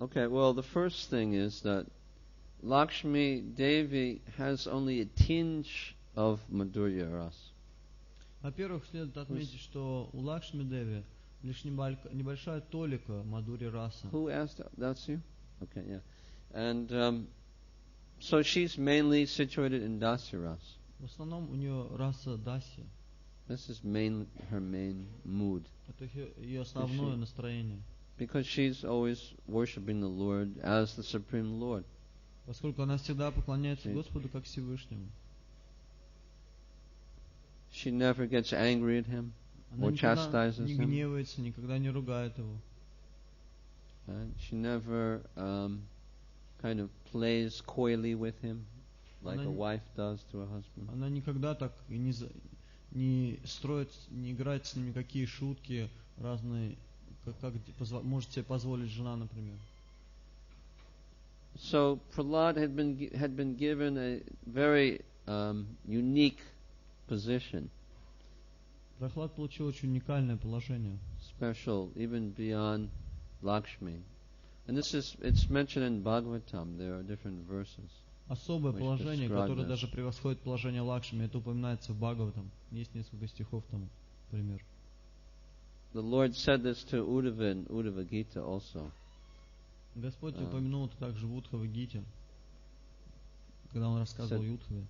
Okay, well, the first thing is that Lakshmi Devi has only a tinge of Madhurya Ras. Во-первых, следует отметить, что у Лакшми Деви лишь небольшая толика Мадхурья раса. Who asked that? That's you? Okay, yeah. And so she's mainly situated in Dasya Ras. В основном у нее раса Дасья. This is her main mood. Это ее основное настроение. Because she's always worshipping the Lord as the Supreme Lord. Поскольку она всегда поклоняется Господу как Всевышнему. She never gets angry at him Она or никогда chastises не him. гневается, никогда не ругает его. She never kind of plays coyly with him like a wife does to a husband. Она никогда так и не строит, не играет с ним никакие шутки разные, как может себе позволить жена, например. So Prahlad had been given a very unique position. Прохлад получил очень уникальное положение. Special, even beyond Lakshmi. And it's mentioned in Bhagavatam. There are different verses. Особое положение, которое даже превосходит положение Лакшми, это упоминается в Бхагаватам. Есть несколько стихов тому, например. The Lord said this to Uddhava in Uddhava Gita also. Господь упомянул это также в Удхава-гите, когда он рассказывал Юдхаве.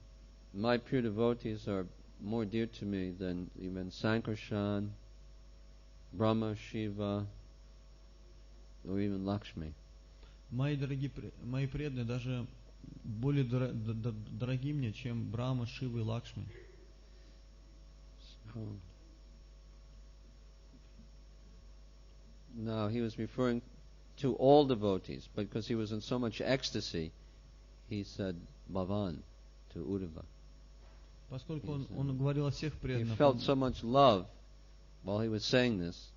My pure devotees are more dear to me than even Sankarshan, Brahma, Shiva, or even Lakshmi. Мои преданные даже более дороги мне, чем Брахма, Шива и Лакшми. Now he was referring to all devotees, but because he was in so much ecstasy, he said Bhavan to Uddhava. Поскольку он говорил о всех преданных. He felt so much love while he was saying this.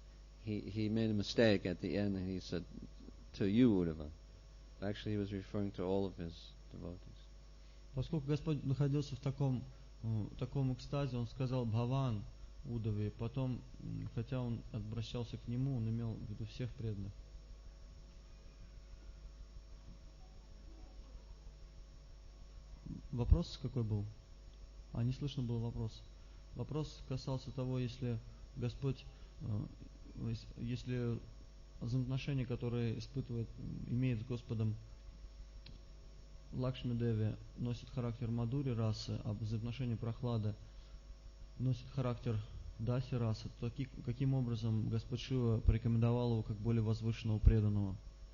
He made a mistake at the end, and he said to you, Uddhava. Actually, he was referring to all of his devotees. Поскольку Господь находился в таком экстазе, он сказал Бхаван Удаве. Потом, хотя он обращался к нему, он имел в виду всех преданных. Вопрос какой был? Не слышно был вопрос. Вопрос касался того, если Господь, если взаимоотношения, которые имеет с Господом Лакшми Деви, носит характер Мадури расы, а взаимоотношения Прохлада носит характер Даси расы, то каким образом Господь Шива порекомендовал его как более возвышенного преданного?